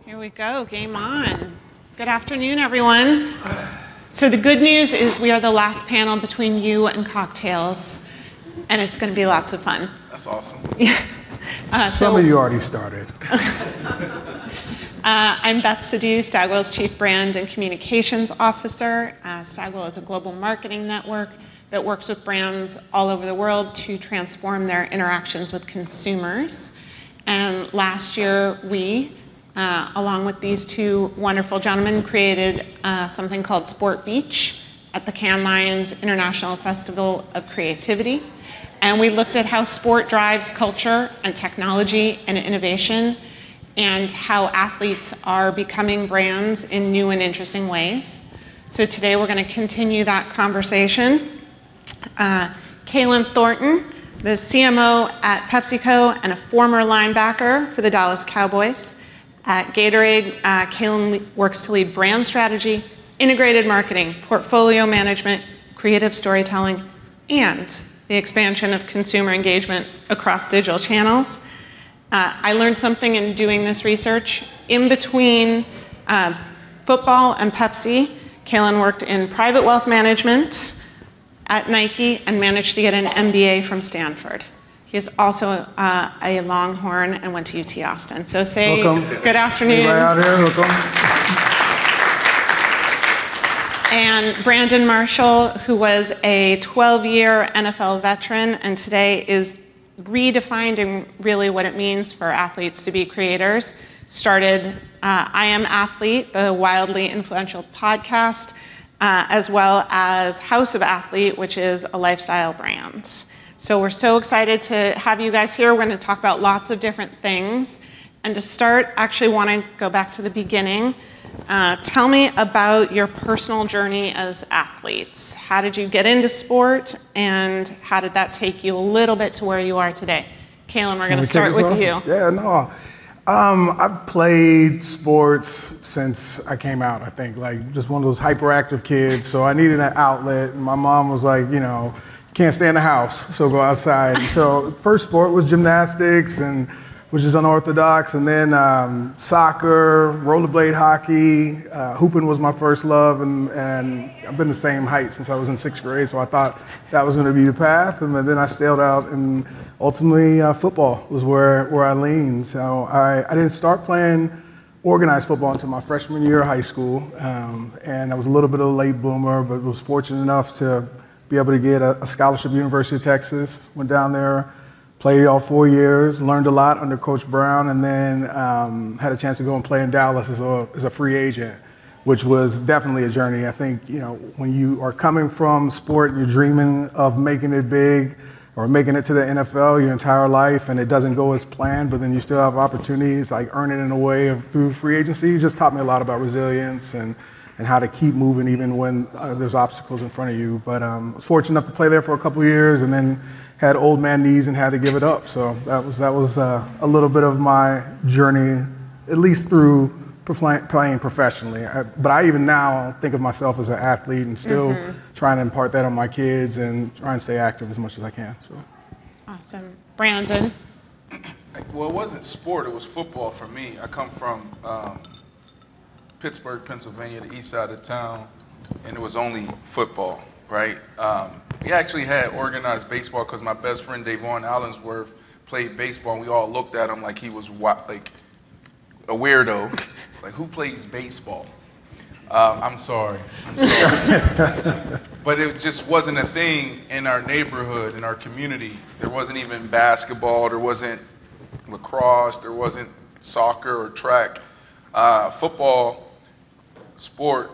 Here we go, game on. Good afternoon, everyone. So the good news is we are the last panel between you and cocktails, and it's going to be lots of fun. That's awesome. Some of you already started. I'm Beth Sidhu, Stagwell's Chief Brand and Communications Officer. Stagwell is a global marketing network that works with brands all over the world to transform their interactions with consumers. And last year, we, along with these two wonderful gentlemen, created something called Sport Beach at the Cannes Lions International Festival of Creativity. And we looked at how sport drives culture and technology and innovation, and how athletes are becoming brands in new and interesting ways. So today we're going to continue that conversation. Kalen Thornton, the CMO at PepsiCo and a former linebacker for the Dallas Cowboys. At Gatorade, Kalen works to lead brand strategy, integrated marketing, portfolio management, creative storytelling, and the expansion of consumer engagement across digital channels. I learned something in doing this research. In between football and Pepsi, Kalen worked in private wealth management at Nike and managed to get an MBA from Stanford. He is also a Longhorn and went to UT Austin. So say welcome. Good afternoon. Anybody out here? Welcome. And Brandon Marshall, who was a 12-year NFL veteran and today is redefining really what it means for athletes to be creators, started I Am Athlete, the wildly influential podcast, as well as House of Athlete, which is a lifestyle brand. So we're so excited to have you guys here. We're going to talk about lots of different things. And to start, actually want to go back to the beginning. Tell me about your personal journey as athletes. How did you get into sport, and how did that take you a little bit to where you are today? Kalen, we're going to start with you. Yeah, no. I've played sports since I came out, I think, like just one of those hyperactive kids. So I needed an outlet. And my mom was like, you know, can't stay in the house, so go outside. And so first sport was gymnastics, and which is unorthodox, and then soccer, rollerblade hockey, hooping was my first love, and I've been the same height since I was in 6th grade, so I thought that was gonna be the path, and then I sailed out, and ultimately football was where I leaned. So I didn't start playing organized football until my freshman year of high school, and I was a little bit of a late bloomer, but was fortunate enough to be able to get a scholarship at the University of Texas, went down there, played all 4 years, learned a lot under Coach Brown, and then had a chance to go and play in Dallas as a free agent, which was definitely a journey. I think, you know, when you are coming from sport and you're dreaming of making it big or making it to the NFL your entire life and it doesn't go as planned, but then you still have opportunities, like earn it in a way through free agency, it just taught me a lot about resilience and how to keep moving even when there's obstacles in front of you. But I was fortunate enough to play there for a couple of years and then had old man knees and had to give it up. So that was a little bit of my journey, at least through playing professionally. But I even now think of myself as an athlete and still trying to impart that on my kids and try and stay active as much as I can. So. Awesome. Brandon? Well, it wasn't sport, it was football for me. I come from Pittsburgh, Pennsylvania, the east side of town, and it was only football, right? We actually had organized baseball because my best friend, Davon Allensworth, played baseball, and we all looked at him like he was like a weirdo. Like, who plays baseball? I'm sorry. But it just wasn't a thing in our neighborhood, in our community. There wasn't even basketball, there wasn't lacrosse, there wasn't soccer or track. Football, sport,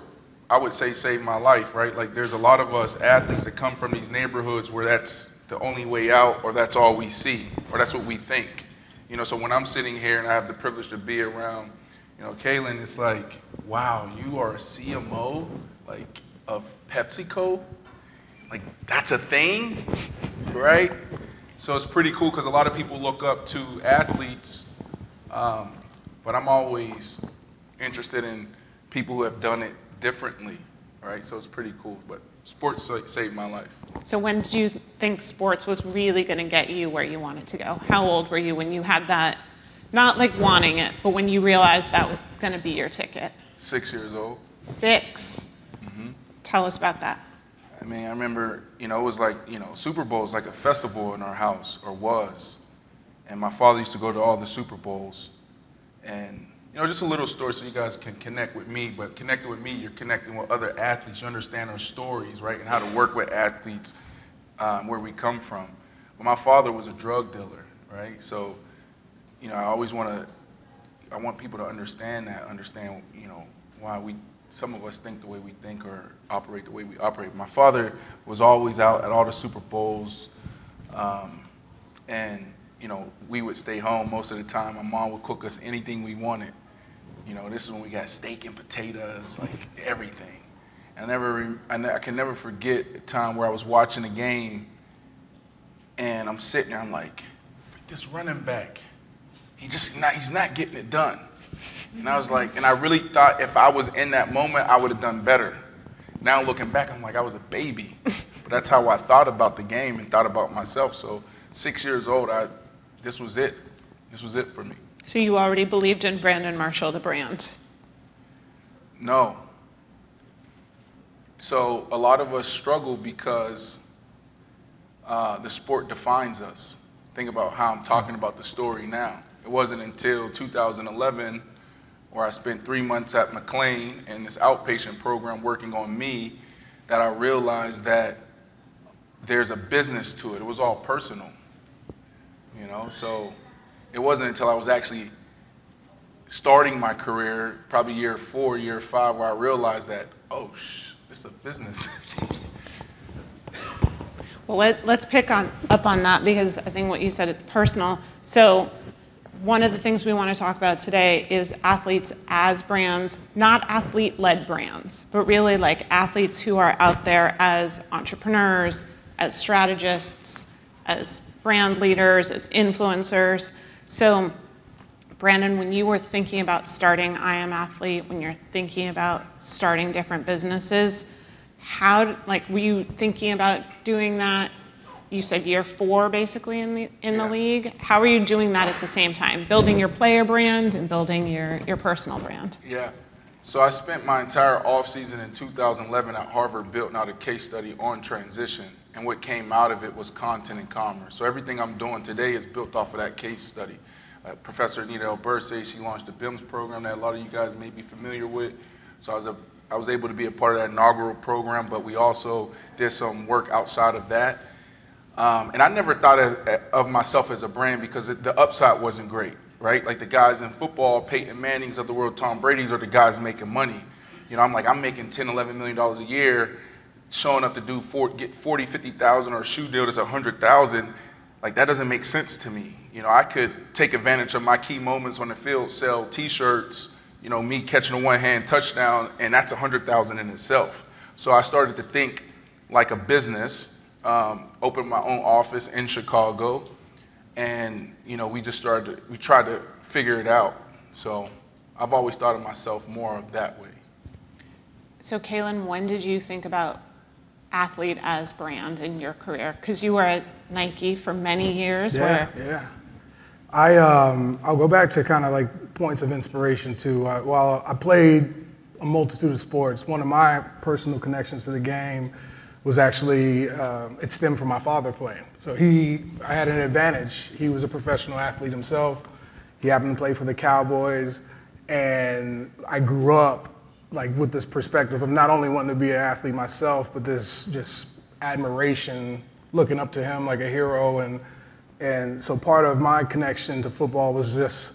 I would say saved my life, right? Like, there's a lot of us athletes that come from these neighborhoods where that's the only way out, or that's all we see, or that's what we think. You know, so when I'm sitting here and I have the privilege to be around, you know, Kalen, it's like, wow, you are a CMO, like, of PepsiCo? Like, that's a thing, right? So it's pretty cool because a lot of people look up to athletes, but I'm always interested in people who have done it differently, right? So it's pretty cool, but sports saved my life. So when did you think sports was really going to get you where you wanted to go? How old were you when you had that Not like wanting it, but when you realized that was going to be your ticket. 6 years old. 6. Tell us about that. I mean, I remember, it was like, Super Bowl was like a festival in our house, or was. And my father used to go to all the Super Bowls. And, just a little story so you guys can connect with me. But connecting with me, you're connecting with other athletes. You understand our stories, right? And how to work with athletes, where we come from. But my father was a drug dealer, right? So, I always want people to understand that, why some of us think the way we think or operate the way we operate. My father was always out at all the Super Bowls, and we would stay home most of the time. My mom would cook us anything we wanted. This is when we got steak and potatoes, like everything. I can never forget a time where I was watching a game, and I'm sitting there, I'm like, this running back, he's not getting it done. And I was like, and I really thought if I was in that moment, I would have done better. Now looking back, I'm like, I was a baby. But that's how I thought about the game and thought about myself. So 6 years old, this was it. This was it for me. So you already believed in Brandon Marshall, the brand? No. So a lot of us struggle because the sport defines us. Think about how I'm talking about the story now. It wasn't until 2011 where I spent 3 months at McLean in this outpatient program working on me that I realized that there's a business to it. It was all personal, So it wasn't until I was actually starting my career, probably year 4, year 5, where I realized that, it's a business. Well, let's pick up on that, because I think what you said, it's personal. So one of the things we want to talk about today is athletes as brands, not athlete-led brands, but really like athletes who are out there as entrepreneurs, as strategists, as brand leaders, as influencers. So Brandon, when you were thinking about starting I Am Athlete, when you're thinking about starting different businesses, were you thinking about doing that? You said year 4 basically in the league. How are you doing that at the same time? Building your player brand and building your personal brand? Yeah. So I spent my entire offseason in 2011 at Harvard building out a case study on transition. And what came out of it was content and commerce. So everything I'm doing today is built off of that case study. Professor Anita Elberse, she launched the BIMS program that a lot of you guys may be familiar with. So I was able to be a part of that inaugural program, but we also did some work outside of that. And I never thought of myself as a brand because the upside wasn't great, right? Like the guys in football, Peyton Mannings of the world, Tom Brady's are the guys making money. I'm making $10, $11 million a year, showing up to get 40, 50,000 or a shoe deal that's 100,000. Like that doesn't make sense to me. I could take advantage of my key moments on the field, sell T-shirts, me catching a one-hand touchdown, and that's 100,000 in itself. So I started to think like a business, opened my own office in Chicago, and we tried to figure it out. So I've always thought of myself more of that way. So Kalen, when did you think about athlete as brand in your career? Because you were at Nike for many years. Yeah. I'll go back to kind of like points of inspiration too. While I played a multitude of sports, one of my personal connections to the game was actually, it stemmed from my father playing. So I had an advantage. He was a professional athlete himself. He happened to play for the Cowboys, and I grew up like with this perspective of not only wanting to be an athlete myself, but this just admiration, looking up to him like a hero. And so part of my connection to football was just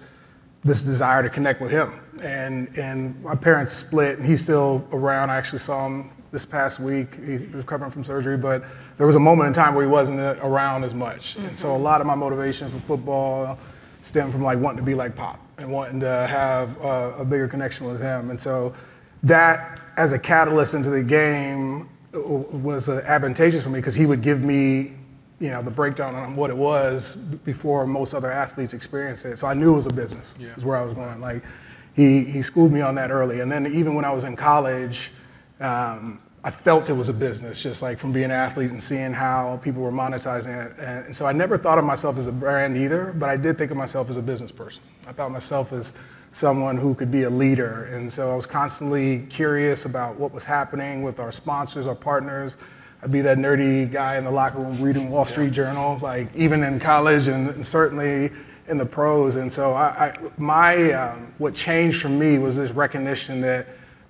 this desire to connect with him. And my parents split, and he's still around. I actually saw him this past week. He was recovering from surgery, but there was a moment in time where he wasn't around as much. Mm-hmm. And so a lot of my motivation for football stemmed from like wanting to be like Pop and wanting to have a bigger connection with him. And so that, as a catalyst into the game, was advantageous for me because he would give me, the breakdown on what it was before most other athletes experienced it. So I knew it was a business. Yeah. Is where I was going. Like he schooled me on that early. And then even when I was in college, I felt it was a business, just like from being an athlete and seeing how people were monetizing it. And so I never thought of myself as a brand either, but I did think of myself as a business person. I thought of myself as someone who could be a leader. And so I was constantly curious about what was happening with our sponsors, our partners. I'd be that nerdy guy in the locker room reading Wall Street Journal, like even in college and certainly in the pros. And so what changed for me was this recognition that,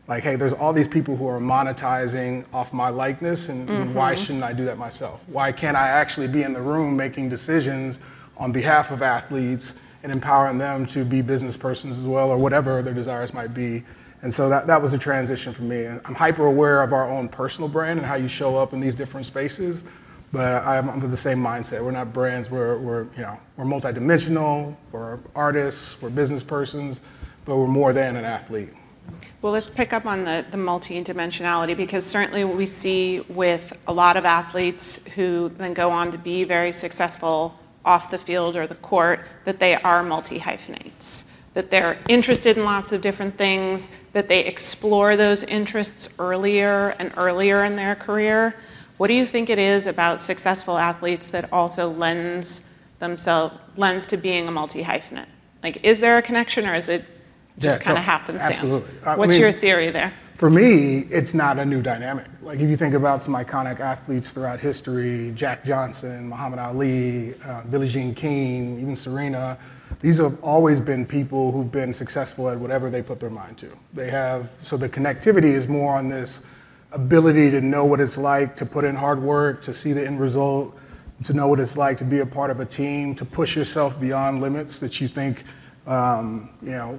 like, hey, there's all these people who are monetizing off my likeness, and why shouldn't I do that myself? Why can't I actually be in the room making decisions on behalf of athletes and empowering them to be business persons as well, or whatever their desires might be? And so that was a transition for me. I'm hyper aware of our own personal brand and how you show up in these different spaces, but I'm with the same mindset. We're not brands. We're multidimensional. We're artists. We're business persons, but we're more than an athlete. Well, let's pick up on the multi-dimensionality, because certainly what we see with a lot of athletes who then go on to be very successful off the field or the court, that they are multi-hyphenates, that they're interested in lots of different things, that they explore those interests earlier and earlier in their career. What do you think it is about successful athletes that also lends to being a multi-hyphenate? Like, is there a connection, or is it just kind of happenstance? Absolutely. What's your theory there? For me, it's not a new dynamic. Like, if you think about some iconic athletes throughout history, Jack Johnson, Muhammad Ali, Billie Jean King, even Serena, these have always been people who've been successful at whatever they put their mind to. So the connectivity is more on this ability to know what it's like to put in hard work, to see the end result, to know what it's like to be a part of a team, to push yourself beyond limits that you think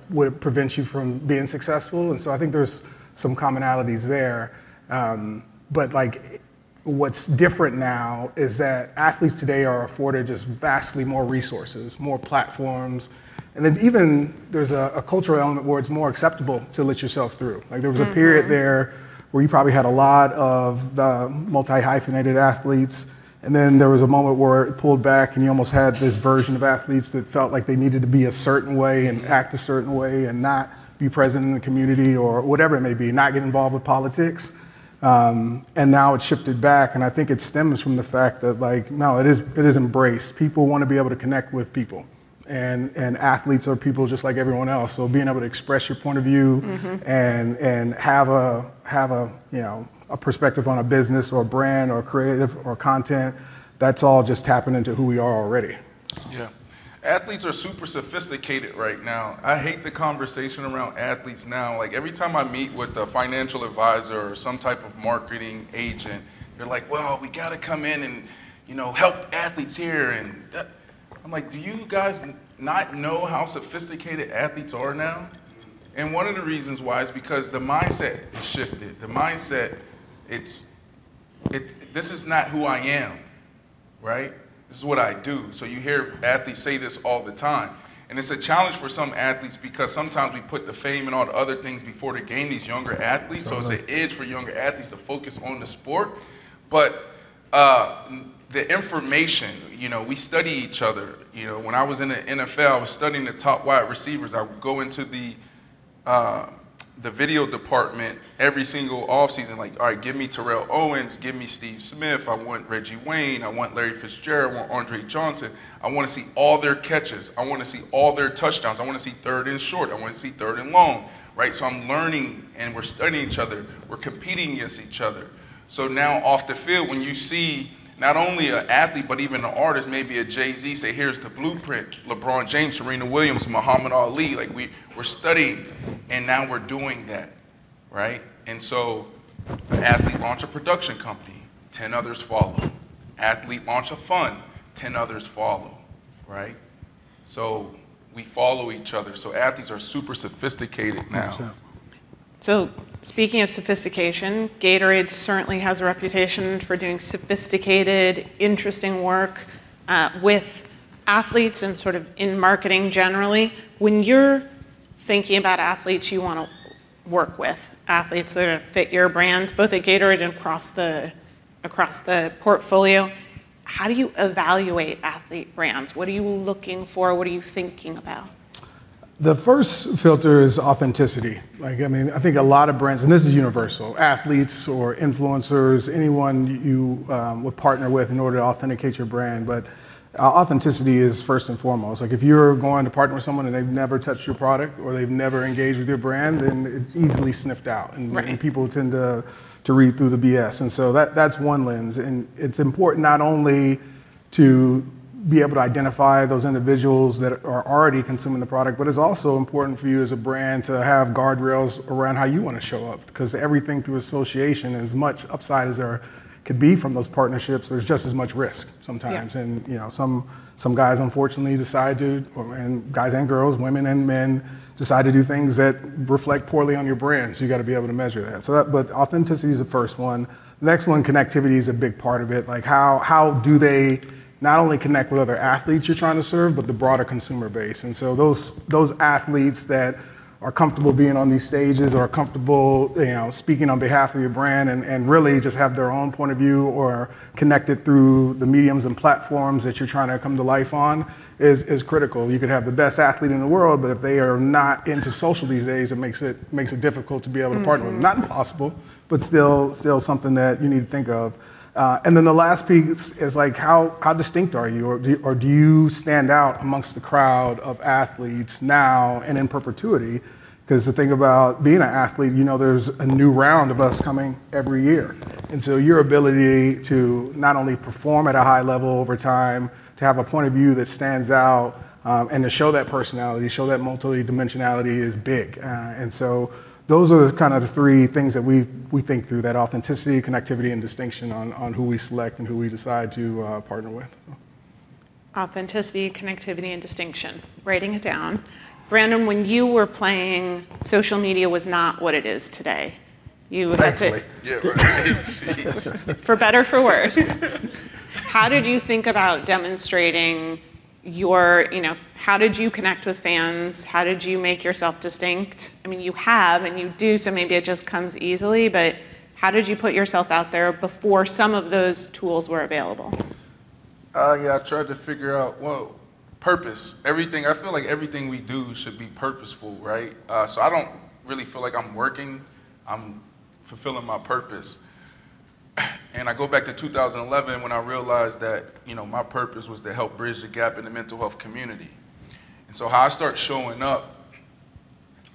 would prevent you from being successful. And so I think there's some commonalities there. But like, what's different now is that athletes today are afforded just vastly more resources, more platforms. And then even there's a cultural element where it's more acceptable to let yourself through. Like, there was a period there where you probably had a lot of the multi-hyphenated athletes, and then there was a moment where it pulled back and you almost had this version of athletes that felt like they needed to be a certain way and act a certain way and not be present in the community or whatever it may be, not get involved with politics. And now it's shifted back, and I think it stems from the fact that, like, no, it is embraced. People want to be able to connect with people, and athletes are people just like everyone else. So being able to express your point of view and have a perspective on a business or brand or creative or content, that's all just tapping into who we are already. Yeah. Athletes are super sophisticated right now. I hate the conversation around athletes now. Like, every time I meet with a financial advisor or some type of marketing agent, they're like, well, we got to come in and, help athletes here. And that. I'm like, do you guys not know how sophisticated athletes are now? And one of the reasons why is because the mindset is shifted. The mindset, this is not who I am, right? This is what I do. So you hear athletes say this all the time. And it's a challenge for some athletes because sometimes we put the fame and all the other things before the game, these younger athletes. So it's an edge for younger athletes to focus on the sport. But the information, we study each other. When I was in the NFL, I was studying the top wide receivers. I would go into the video department every single offseason, like, all right, give me Terrell Owens, give me Steve Smith, I want Reggie Wayne, I want Larry Fitzgerald, I want Andre Johnson. I want to see all their catches. I want to see all their touchdowns. I want to see third and short. I want to see third and long, right? So I'm learning and we're studying each other. We're competing against each other. So now off the field, when you see not only an athlete, but even an artist, maybe a Jay-Z, say, here's the blueprint, LeBron James, Serena Williams, Muhammad Ali, like we're studying, and now we're doing that, right? And so an athlete launch a production company, 10 others follow. Athlete launch a fund, 10 others follow, right? So we follow each other. So athletes are super sophisticated now. So speaking of sophistication, Gatorade certainly has a reputation for doing sophisticated, interesting work with athletes and sort of in marketing generally. When you're thinking about athletes you want to work with, athletes that fit your brand, both at Gatorade and across the portfolio, how do you evaluate athlete brands? What are you looking for? What are you thinking about? The first filter is authenticity. Like, I mean, I think a lot of brands, and this is universal, athletes or influencers, anyone you would partner with in order to authenticate your brand, but authenticity is first and foremost. Like, if you're going to partner with someone and they've never touched your product or they've never engaged with your brand, then it's easily sniffed out, and people tend to read through the BS. And so that's one lens, and it's important not only to be able to identify those individuals that are already consuming the product, but it's also important for you as a brand to have guardrails around how you want to show up, because everything through association, as much upside as there could be from those partnerships, there's just as much risk sometimes. Yeah. And you know, some guys unfortunately decide to, and guys and girls, women and men, decide to do things that reflect poorly on your brand. So you got to be able to measure that. So but authenticity is the first one. The next one, connectivity, is a big part of it. Like, how do they not only connect with other athletes you're trying to serve, but the broader consumer base. And so those athletes that are comfortable being on these stages or are comfortable, you know, speaking on behalf of your brand and really just have their own point of view or connected through the mediums and platforms that you're trying to come to life on is critical. You could have the best athlete in the world, but if they are not into social these days, it makes it difficult to be able to partner with them. Not impossible, but still something that you need to think of. And then the last piece is like, how distinct are you, or do you stand out amongst the crowd of athletes now and in perpetuity? Because the thing about being an athlete, you know, there's a new round of us coming every year. And so your ability to not only perform at a high level over time, to have a point of view that stands out, and to show that personality, show that multi-dimensionality is big. And so those are kind of the three things that we think through: that authenticity, connectivity, and distinction on who we select and who we decide to partner with. Authenticity, connectivity, and distinction. Writing it down. Brandon, when you were playing, social media was not what it is today. Thankfully. Yeah, right. For better, for worse. How did you think about demonstrating how did you connect with fans? How did you make yourself distinct? I mean, you have and you do, so maybe it just comes easily, but how did you put yourself out there before some of those tools were available? Yeah, I tried to figure out, purpose. I feel like everything we do should be purposeful, right? So I don't really feel like I'm working, I'm fulfilling my purpose. And I go back to 2011 when I realized that, you know, my purpose was to help bridge the gap in the mental health community. And so how I start showing up,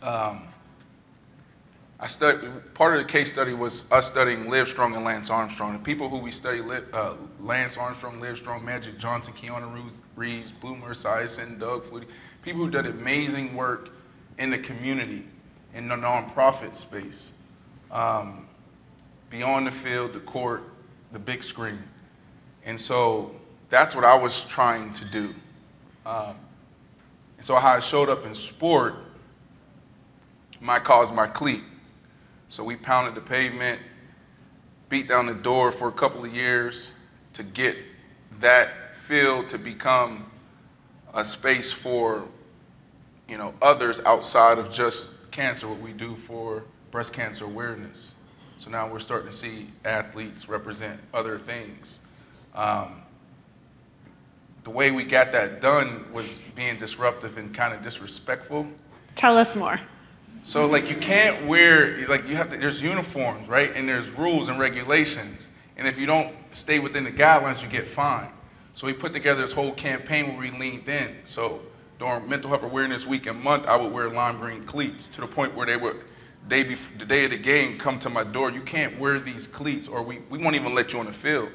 part of the case study was us studying Live Strong and Lance Armstrong. The people who we study, Lance Armstrong, Live Strong, Magic Johnson, Keanu Reeves, Bloomer Esiason, Doug Flutie, people who did amazing work in the community, in the nonprofit space. Beyond the field, the court, the big screen. And so that's what I was trying to do. And so how I showed up in sport, my cause, my cleat. So we pounded the pavement, beat down the door for a couple of years to get that field to become a space for, you know, others outside of just cancer, what we do for breast cancer awareness. So now we're starting to see athletes represent other things. The way we got that done was being disruptive and kind of disrespectful. Tell us more. So like, you can't wear, like, there's uniforms, right? And there's rules and regulations. And if you don't stay within the guidelines, you get fined. So we put together this whole campaign where we leaned in. So during Mental Health Awareness Week and month, I would wear lime green cleats to the point where they would, the day of the game, come to my door. You can't wear these cleats or we won't even let you on the field.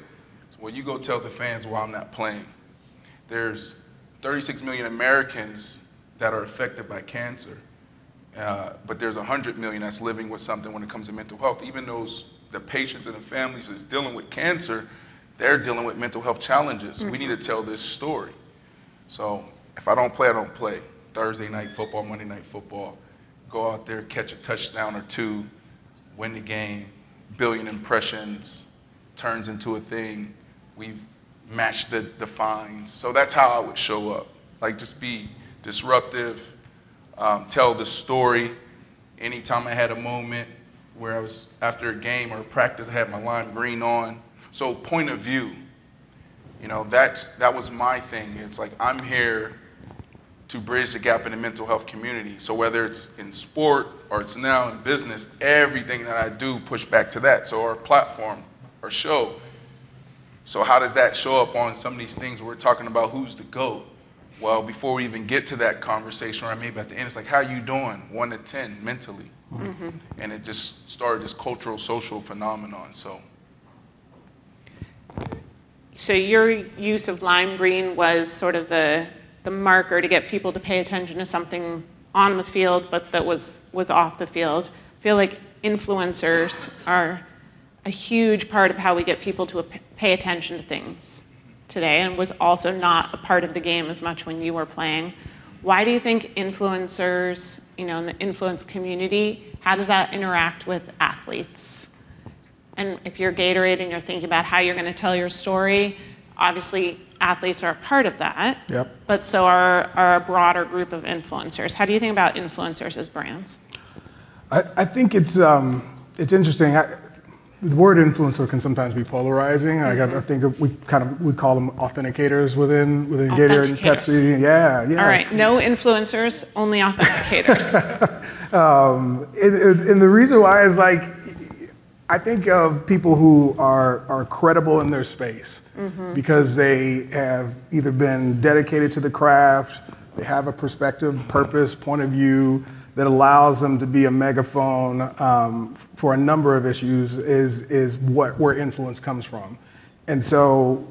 So, well, you go tell the fans why I'm not playing. There's 36 million Americans that are affected by cancer, but there's 100 million that's living with something when it comes to mental health. Even the patients and the families that's dealing with cancer, they're dealing with mental health challenges. Mm-hmm. We need to tell this story. So if I don't play, I don't play. Thursday night football, Monday night football. Go out there, catch a touchdown or two, win the game, billion impressions, turns into a thing. We match the fines. So that's how I would show up. Like, just be disruptive, tell the story. Anytime I had a moment where I was after a game or a practice, I had my lime green on. So point of view, you know, that was my thing. It's like, I'm here to bridge the gap in the mental health community. So whether it's in sport or it's now in business, everything that I do push back to that. So our platform, our show. So how does that show up on some of these things we're talking about who's the GOAT? Well, before we even get to that conversation, or maybe at the end, it's like, how are you doing, 1 to 10 mentally? Mm-hmm. And it just started this cultural, social phenomenon, So your use of lime green was sort of the marker to get people to pay attention to something on the field, but that was off the field. I feel like influencers are a huge part of how we get people to pay attention to things today, and was also not a part of the game as much when you were playing. Why do you think influencers, in the influence community, how does that interact with athletes? And if you're Gatorade and you're thinking about how you're going to tell your story, obviously athletes are a part of that, Yep. but so are a broader group of influencers. How do you think about influencers as brands? I think it's interesting. The word influencer can sometimes be polarizing. Mm-hmm. I think we call them authenticators within Gatorade and Pepsi. Yeah. All right, no influencers, only authenticators. And the reason why is like, I think of people who are credible in their space mm-hmm. because they have either been dedicated to the craft, they have a perspective, purpose, point of view that allows them to be a megaphone for a number of issues is where influence comes from. And so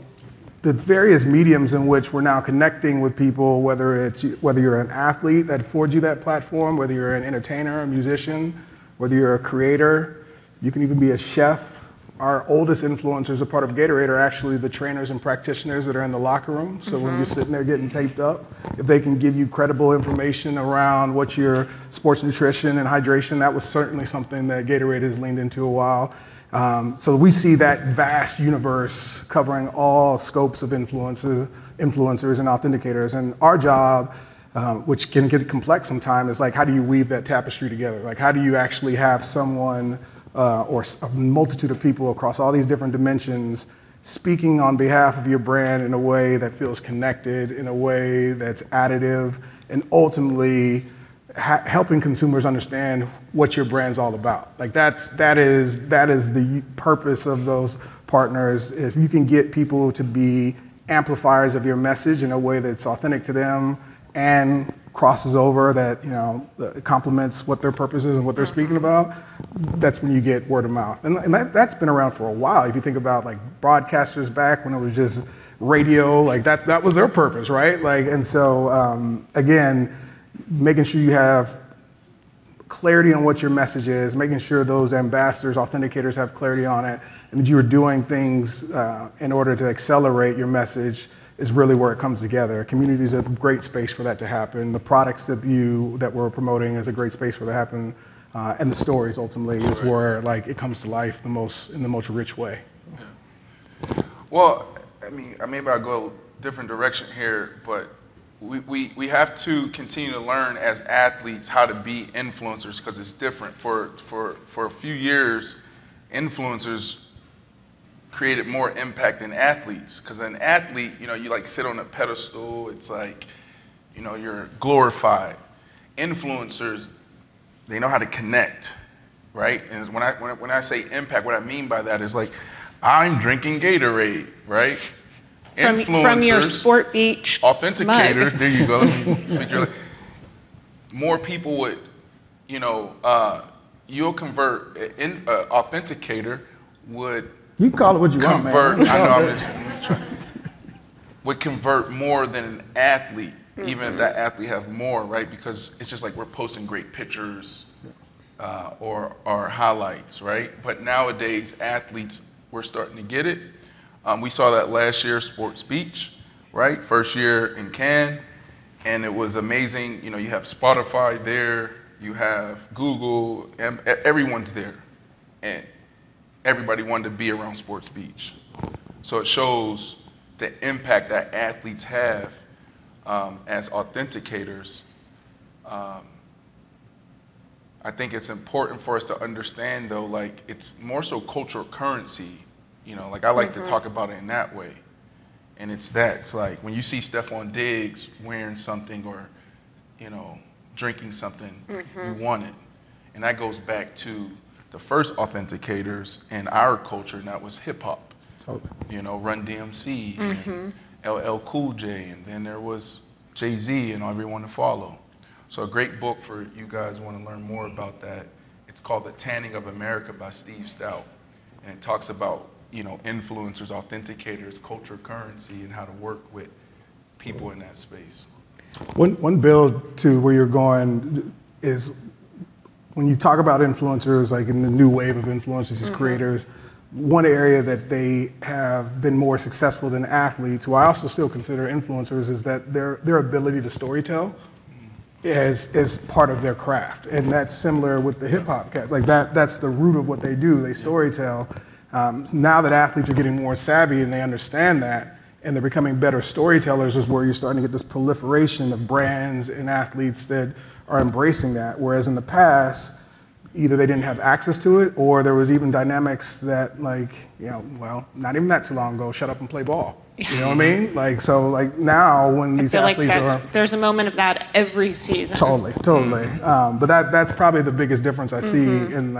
the various mediums in which we're now connecting with people, whether you're an athlete that affords you that platform, whether you're an entertainer, a musician, whether you're a creator, you can even be a chef. Our oldest influencers, a part of Gatorade, are actually the trainers and practitioners that are in the locker room. So mm-hmm. when you're sitting there getting taped up, if they can give you credible information around what your sports nutrition and hydration, that was certainly something that Gatorade has leaned into a while. So we see that vast universe covering all scopes of influencers and authenticators. And our job, which can get complex sometimes, is like, how do you weave that tapestry together? Like, how do you actually have someone or a multitude of people across all these different dimensions speaking on behalf of your brand in a way that feels connected, in a way that's additive, and ultimately helping consumers understand what your brand's all about. Like that is the purpose of those partners. If you can get people to be amplifiers of your message in a way that's authentic to them and crosses over, that complements what their purpose is and what they're speaking about, that's when you get word of mouth. And that's been around for a while. If you think about like broadcasters back when it was just radio, like that was their purpose, right? Like, and so again, making sure you have clarity on what your message is, making sure those ambassadors, authenticators have clarity on it, and that you are doing things in order to accelerate your message is really where it comes together. Community is a great space for that to happen. The products that we're promoting is a great space for that to happen. And the stories ultimately is where like it comes to life in the most rich way. Yeah. Well, I mean, maybe I'll go a different direction here, but we have to continue to learn as athletes how to be influencers because it's different. For a few years, influencers created more impact than athletes. Because an athlete, you like sit on a pedestal, it's like, you're glorified. Influencers, they know how to connect, right? And when I say impact, what I mean by that is like, I'm drinking Gatorade, right? From your Sport Beach authenticators, mug. there you go. More people would, you'll convert, authenticator would you can call it what you want, man. I know, I'm just trying. Would convert more than an athlete, mm-hmm. even if that athlete have more, right? Because it's just like we're posting great pictures or highlights, right? But nowadays, athletes, we're starting to get it. We saw that last year, Sports Beach, right? First year in Cannes, and it was amazing. You have Spotify there, you have Google, everyone's there. And everybody wanted to be around Sports Beach. So it shows the impact that athletes have as authenticators. I think it's important for us to understand, though, like it's more so cultural currency. Like I like mm-hmm. to talk about it in that way. And it's like when you see Stephon Diggs wearing something or drinking something you wanted. And that goes back to the first authenticators in our culture, and that was hip hop. Totally. Run DMC and LL Cool J, and then there was Jay-Z and everyone to follow. So a great book for you guys who want to learn more about that. It's called The Tanning of America by Steve Stout. And it talks about, influencers, authenticators, culture currency, and how to work with people in that space. One build to where you're going is when you talk about influencers, like in the new wave of influencers, these creators, one area that they have been more successful than athletes, who I also still consider influencers, is that their ability to storytell is part of their craft. And that's similar with the hip hop cats. Like that's the root of what they do. They storytell. Now that athletes are getting more savvy and they understand that, and they're becoming better storytellers, is where you're starting to get this proliferation of brands and athletes that are embracing that. Whereas in the past, either they didn't have access to it, or there was even dynamics that, not even that too long ago, shut up and play ball. You know what I mean? Now when these athletes there's a moment of that every season. Totally. But that's probably the biggest difference I see in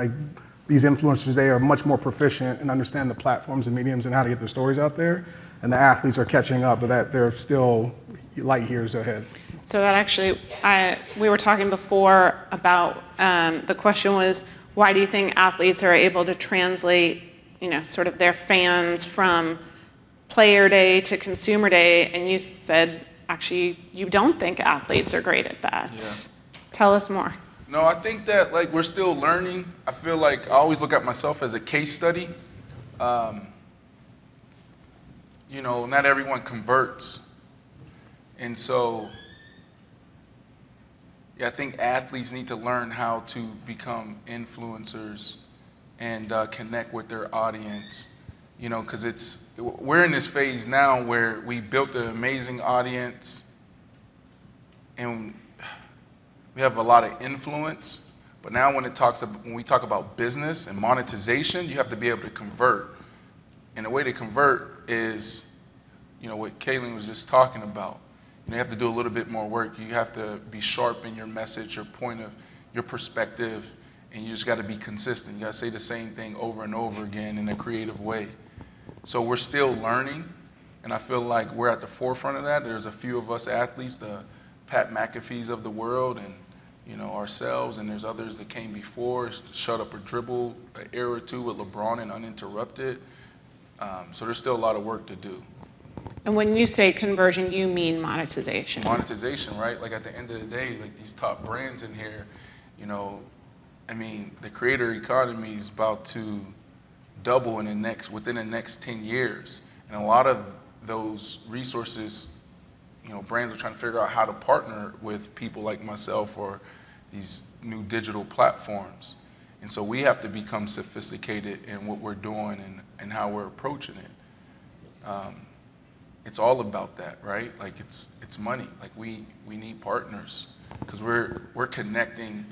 these influencers. They are much more proficient and understand the platforms and mediums and how to get their stories out there. And the athletes are catching up, but that they're still light years ahead. So that actually, we were talking before about, the question was, why do you think athletes are able to translate, sort of their fans from player day to consumer day? And you said, actually, you don't think athletes are great at that. Yeah. Tell us more. No, I think that we're still learning. I feel like I always look at myself as a case study. Not everyone converts. And so, I think athletes need to learn how to become influencers and connect with their audience, because we're in this phase now where we built an amazing audience and we have a lot of influence, but now when we talk about business and monetization, you have to be able to convert. And the way to convert is, what Kalen was just talking about. You have to do a little bit more work. You have to be sharp in your message, your point of your perspective, and you just got to be consistent. You got to say the same thing over and over again in a creative way. So we're still learning, and I feel like we're at the forefront of that. There's a few of us athletes, the Pat McAfees of the world, and ourselves, and there's others that came before, shut up or dribble an era or two with LeBron and uninterrupted. So there's still a lot of work to do. And when you say conversion, you mean monetization. Monetization, right? At the end of the day, these top brands in here, the creator economy is about to double within the next 10 years. And a lot of those resources, brands are trying to figure out how to partner with people like myself or these new digital platforms. And so we have to become sophisticated in what we're doing and how we're approaching it. It's all about that, right? It's money. We need partners because we're connecting.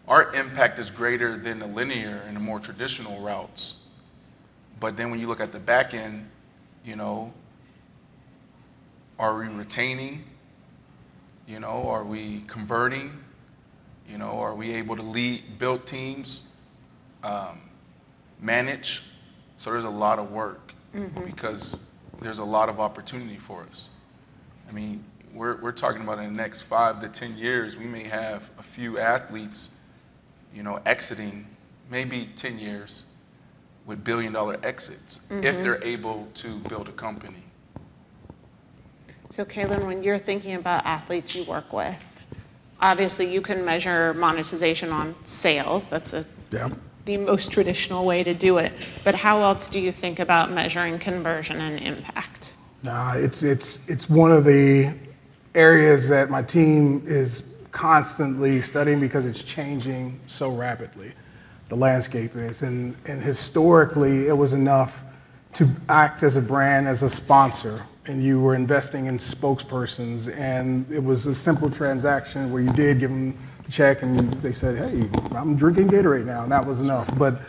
Our impact is greater than the linear and the more traditional routes. But then when you look at the back end, are we retaining? Are we converting? Are we able to build teams, manage? So there's a lot of work because there's a lot of opportunity for us. We're talking about in the next 5 to 10 years, we may have a few athletes, exiting, maybe 10 years, with billion-dollar exits if they're able to build a company. So Kalen, when you're thinking about athletes you work with, obviously you can measure monetization on sales. That's the most traditional way to do it. But how else do you think about measuring conversion and impact? It's one of the areas that my team is constantly studying because it's changing so rapidly. The landscape is, and historically it was enough to act as a brand, as a sponsor, and you were investing in spokespersons, and it was a simple transaction where you did give them the check and they said, hey, I'm drinking Gatorade now, and that was enough. But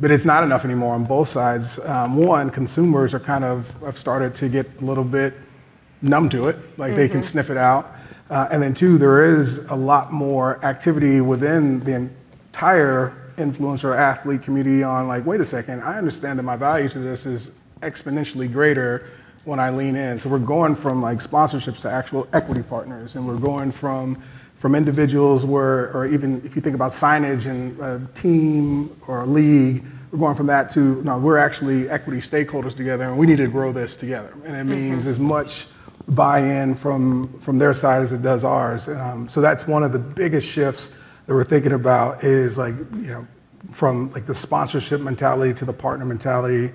it's not enough anymore on both sides. One, consumers are have started to get a little bit numb to it, they can sniff it out. And then two, there is a lot more activity within the entire influencer athlete community on like, wait a second, I understand that my value to this is exponentially greater when I lean in. So we're going from like sponsorships to actual equity partners, and we're going from individuals where, or even if you think about signage and a team or a league, we're going from that to, no, we're actually equity stakeholders together, and we need to grow this together. And it means as much buy-in from their side as it does ours. So that's one of the biggest shifts that we're thinking about, is like, you know, from like the sponsorship mentality to the partner mentality,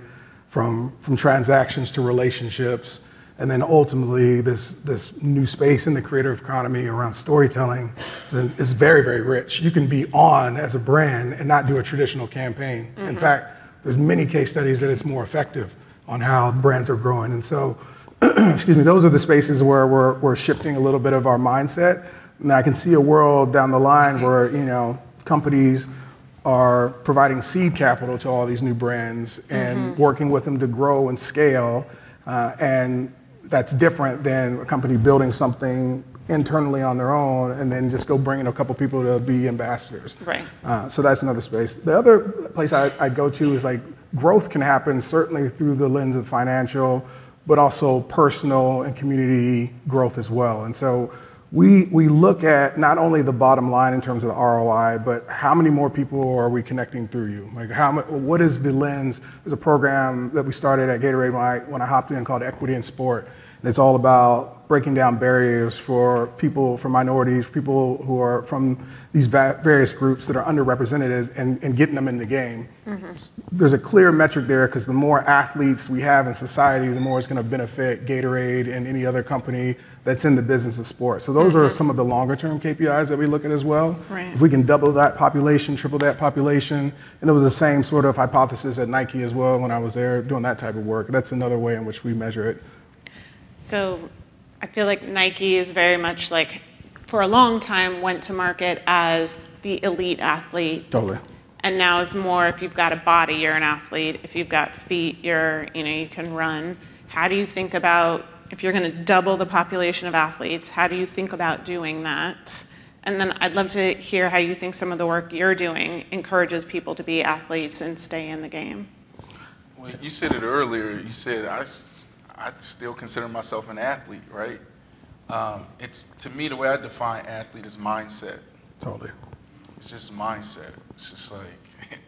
from transactions to relationships, and then ultimately this new space in the creative economy around storytelling is very, very rich. You can be on as a brand and not do a traditional campaign. In fact, there's many case studies that it's more effective on how brands are growing. And so, excuse me, those are the spaces where we're shifting a little bit of our mindset. And I can see a world down the line where, you know, companies are providing seed capital to all these new brands and working with them to grow and scale. And that's different than a company building something internally on their own and then just go bring in a couple people to be ambassadors. Right. So that's another space. The other place I'd go to is like, growth can happen certainly through the lens of financial, but also personal and community growth as well. And so we look at not only the bottom line in terms of the ROI, but how many more people are we connecting through you? Like what is the lens? There's a program that we started at Gatorade when I hopped in called Equity in Sport. And it's all about breaking down barriers for people, for minorities, people who are from these various groups that are underrepresented, and getting them in the game. There's a clear metric there, because the more athletes we have in society, the more it's going to benefit Gatorade and any other company that's in the business of sport. So those are some of the longer term KPIs that we look at as well. Right. If we can double that population, triple that population, and it was the same sort of hypothesis at Nike as well when I was there doing that type of work. That's another way in which we measure it. So I feel like Nike is very much like, for a long time, went to market as the elite athlete. Totally. And now it's more, if you've got a body, you're an athlete. If you've got feet, you can run. How do you think about, if you're going to double the population of athletes, how do you think about doing that? And then I'd love to hear how you think some of the work you're doing encourages people to be athletes and stay in the game. Well, you said it earlier. You said I still consider myself an athlete, right? It's, to me, the way I define athlete is mindset. Totally. It's just mindset. It's just like,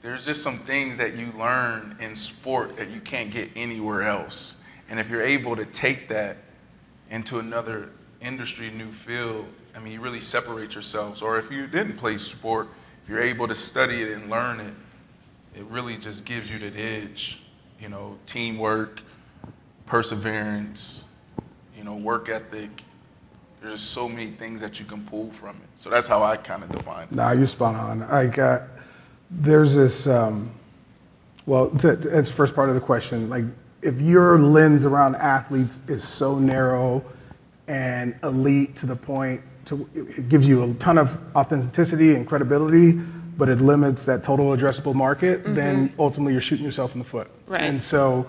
there's just some things that you learn in sport that you can't get anywhere else. And if you're able to take that into another industry, new field, I mean, you really separate yourselves. Or if you didn't play sport, if you're able to study it and learn it, it really just gives you that edge. You know, teamwork, perseverance, you know, work ethic. There's just so many things that you can pull from it. So that's how I kind of define it. Nah, you're spot on. Like, there's this, well, to answer the first part of the question, like, if your lens around athletes is so narrow and elite to the point it gives you a ton of authenticity and credibility, but it limits that total addressable market, then ultimately you're shooting yourself in the foot. Right. And so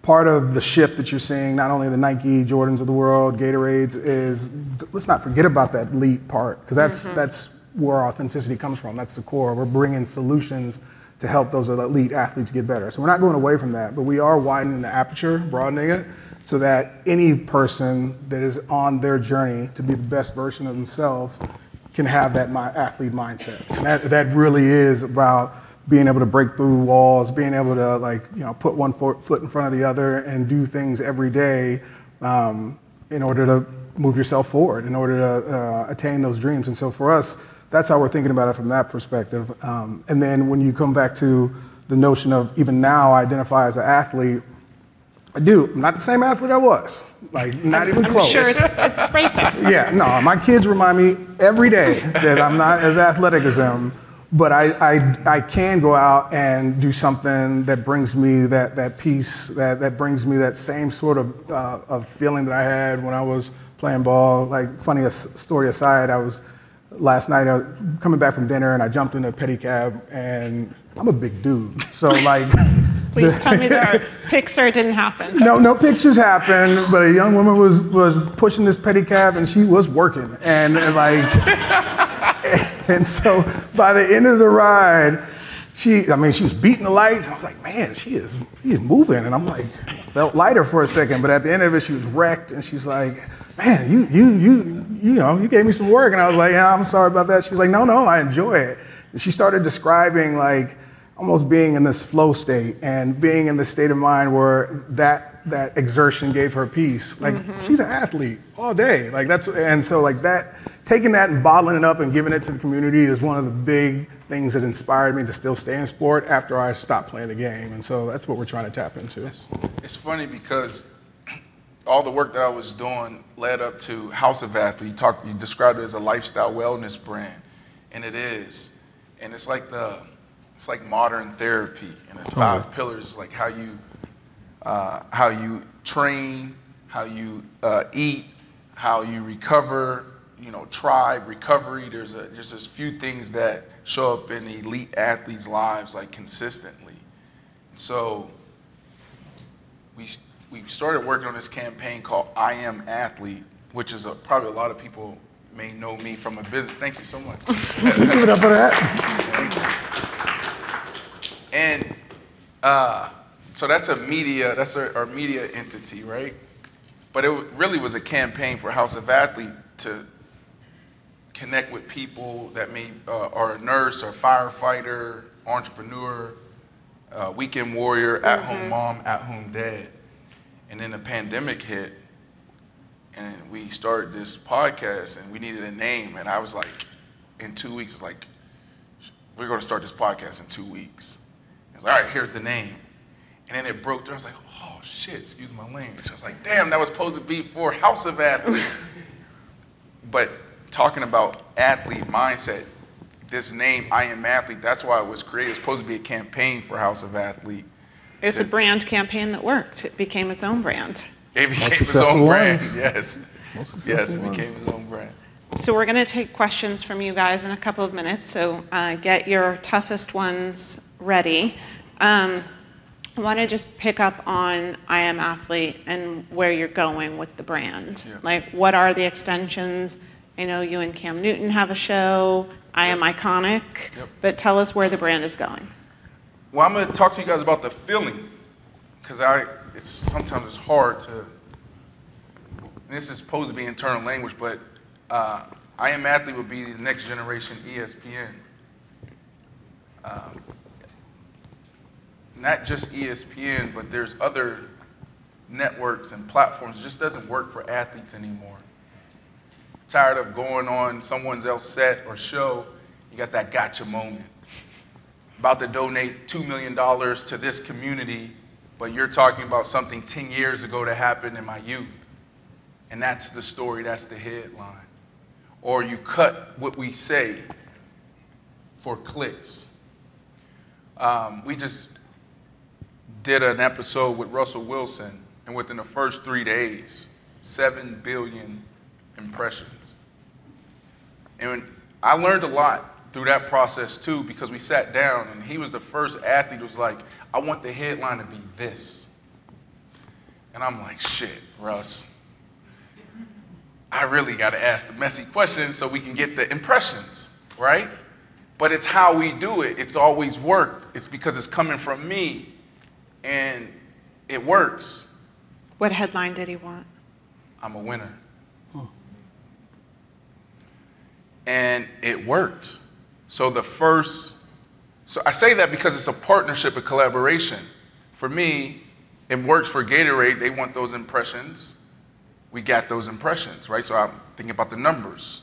part of the shift that you're seeing, not only the Nike, Jordans of the world, Gatorades, is let's not forget about that elite part, because that's where our authenticity comes from. That's the core. We're bringing solutions to help those elite athletes get better. So we're not going away from that, but we are widening the aperture, broadening it, so that any person that is on their journey to be the best version of themselves can have that athlete mindset. And that really is about being able to break through walls, being able to, like, you know, put one foot in front of the other and do things every day in order to move yourself forward, in order to attain those dreams. And so for us, that's how we're thinking about it from that perspective. And then when you come back to the notion of even now I identify as an athlete, I'm not the same athlete I was. Like, not even close. I'm sure it's right there. Yeah, no, my kids remind me every day that I'm not as athletic as them, but I can go out and do something that brings me that peace, that brings me that same sort of feeling that I had when I was playing ball. Like, funny story aside, last night, I was coming back from dinner and I jumped in a pedicab, and I'm a big dude. So like, Please tell me there are pics or it didn't happen. No pictures happened, but a young woman was pushing this pedicab and she was working. And like, and so by the end of the ride, she was beating the lights. I was like, man, she is moving. And I'm like, felt lighter for a second, but at the end of it, she was wrecked. And she's like, man, you gave me some work. And I was like, yeah, I'm sorry about that. She was like, no, I enjoy it. And she started describing like almost being in this flow state and being in the state of mind where that exertion gave her peace. Like she's an athlete all day. Like so like that, taking that and bottling it up and giving it to the community is one of the big things that inspired me to still stay in sport after I stopped playing the game. And so that's what we're trying to tap into. It's funny because all the work that I was doing led up to House of Athlete. You described it as a lifestyle wellness brand, and it is. And it's like modern therapy, and the 5 pillars, like how you train, how you eat, how you recover, tribe, recovery. There's just a few things that show up in elite athletes' lives like consistently. And so we started working on this campaign called I Am Athlete, which is probably a lot of people may know me from a business. Thank you so much. Give it up for that. And so that's our media entity, right? But it really was a campaign for House of Athlete to connect with people that are a nurse or firefighter, entrepreneur, weekend warrior, at-home mom, at-home dad. And then the pandemic hit, and we started this podcast, and we needed a name. And I was like, in 2 weeks, we're going to start this podcast in 2 weeks. I was like, all right, here's the name. And then it broke through. I was like, oh, shit, excuse my language. I was like, damn, that was supposed to be for House of Athlete. But talking about athlete mindset, this name, I Am Athlete, that's why it was created. It's supposed to be a campaign for House of Athlete. It's a brand campaign that worked. It became its own brand. It became its own brand, ones. yes. Yes, it became its own brand. So we're going to take questions from you guys in a couple of minutes, so get your toughest ones ready. I want to just pick up on I Am Athlete and where you're going with the brand. Yeah. Like, what are the extensions? I know you and Cam Newton have a show, I Am Iconic, but tell us where the brand is going. Well, I'm going to talk to you guys about the feeling, because sometimes it's hard to, this is supposed to be internal language, but I Am Athlete would be the next generation ESPN. Not just ESPN, but there's other networks and platforms. It just doesn't work for athletes anymore. Tired of going on someone else's set or show, you got that gotcha moment. About to donate $2 million to this community, but you're talking about something 10 years ago that happened in my youth. And that's the story, that's the headline. Or you cut what we say for clicks. We just did an episode with Russell Wilson, and within the first 3 days, 7 billion impressions. And I learned a lot through that process too, because we sat down and he was the first athlete who was like, I want the headline to be this. And I'm like, shit, Russ, I really got to ask the messy questions so we can get the impressions, right? But it's how we do it. It's always worked. It's because it's coming from me, and it works. What headline did he want? I'm a winner. And it worked. So I say that because it's a partnership, a collaboration. For me, it works for Gatorade. They want those impressions. We got those impressions, right? So I'm thinking about the numbers.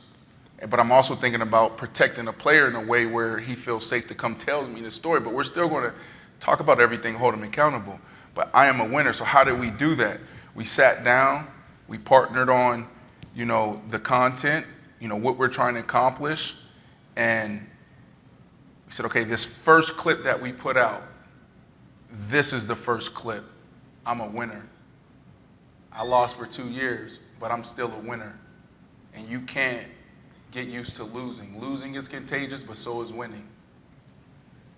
But I'm also thinking about protecting a player in a way where he feels safe to come tell me the story. But we're still going to talk about everything, hold him accountable. But I am a winner. So how did we do that? We sat down. We partnered on, the content, what we're trying to accomplish. And we said, okay, this first clip that we put out, this is the first clip. I'm a winner. I lost for 2 years, but I'm still a winner. And you can't get used to losing. Losing is contagious, but so is winning.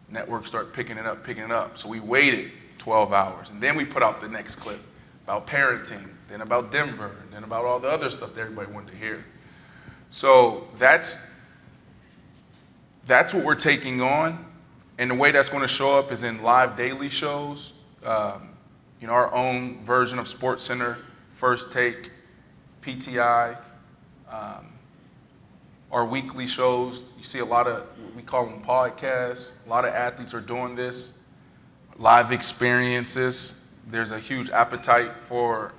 Networks start picking it up. So we waited. 12 hours. And then we put out the next clip about parenting, then about Denver, and then about all the other stuff that everybody wanted to hear. So that's what we're taking on. And the way that's going to show up is in live daily shows. You know, our own version of SportsCenter, First Take, PTI, our weekly shows. You see a lot of, we call them podcasts. A lot of athletes are doing this. Live experiences. There's a huge appetite for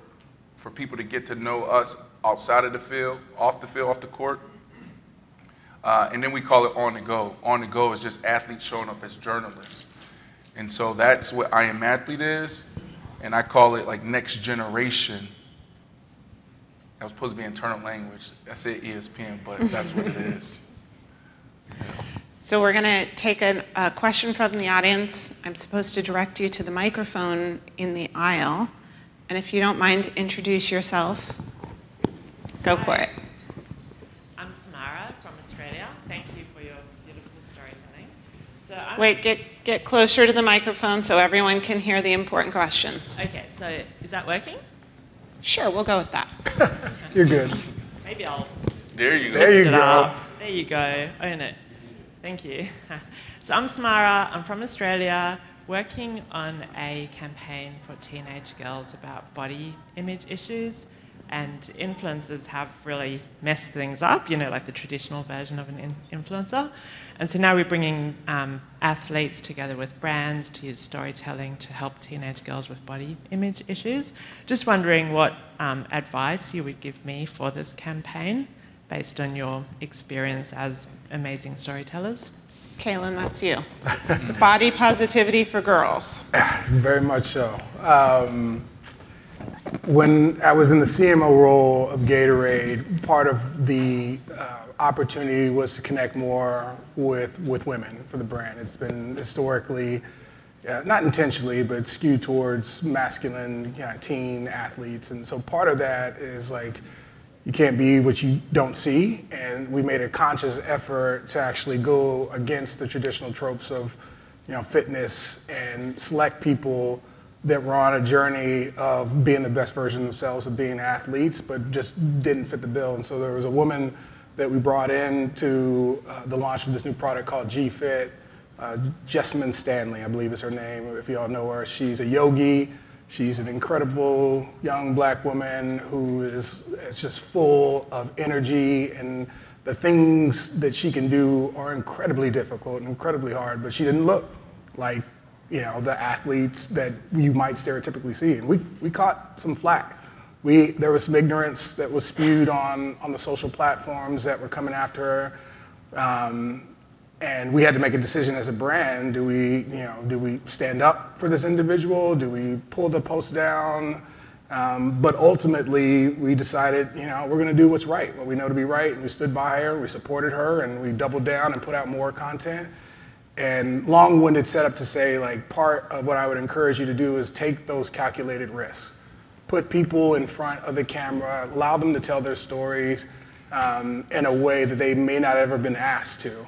people to get to know us outside of the field, off the court. And then we call it on the go. On the go is just athletes showing up as journalists. And so that's what I Am Athlete is. And I call it like next generation. That was supposed to be internal language. I said ESPN, but that's what it is. So we're going to take a question from the audience. I'm supposed to direct you to the microphone in the aisle. And if you don't mind, introduce yourself. Go for it. I'm Samara from Australia. Thank you for your beautiful storytelling. So Wait, get closer to the microphone so everyone can hear the important questions. Okay, so is that working? Sure, we'll go with that. You're good. Maybe I'll There you go. There you lift it go. up. There you go. Own it. Thank you. So I'm Samara. I'm from Australia, working on a campaign for teenage girls about body image issues. And influencers have really messed things up, you know, like the traditional version of an influencer. And so now we're bringing athletes together with brands to use storytelling to help teenage girls with body image issues. Just wondering what advice you would give me for this campaign based on your experience as amazing storytellers. Kalen, that's you. Body positivity for girls. Very much so. When I was in the CMO role of Gatorade, part of the opportunity was to connect more with women for the brand. It's been historically, not intentionally, but skewed towards masculine teen athletes. And so part of that is like, you can't be what you don't see. And we made a conscious effort to actually go against the traditional tropes of fitness and select people that were on a journey of being the best version of themselves, of being athletes, but just didn't fit the bill. And so there was a woman that we brought in to the launch of this new product called G-Fit. Jessamine Stanley, I believe is her name, if you all know her. She's a yogi. She's an incredible young black woman who is just full of energy, and the things that she can do are incredibly difficult and incredibly hard, but she didn't look like the athletes that you might stereotypically see. And we caught some flack. There was some ignorance that was spewed on the social platforms that were coming after her. And we had to make a decision as a brand. Do we stand up for this individual? Do we pull the post down? But ultimately, we decided, we're going to do what's right, what we know to be right. And we stood by her, we supported her, and we doubled down and put out more content. And long-winded setup to say, like, part of what I would encourage you to do is take those calculated risks. Put people in front of the camera, allow them to tell their stories in a way that they may not have ever been asked to.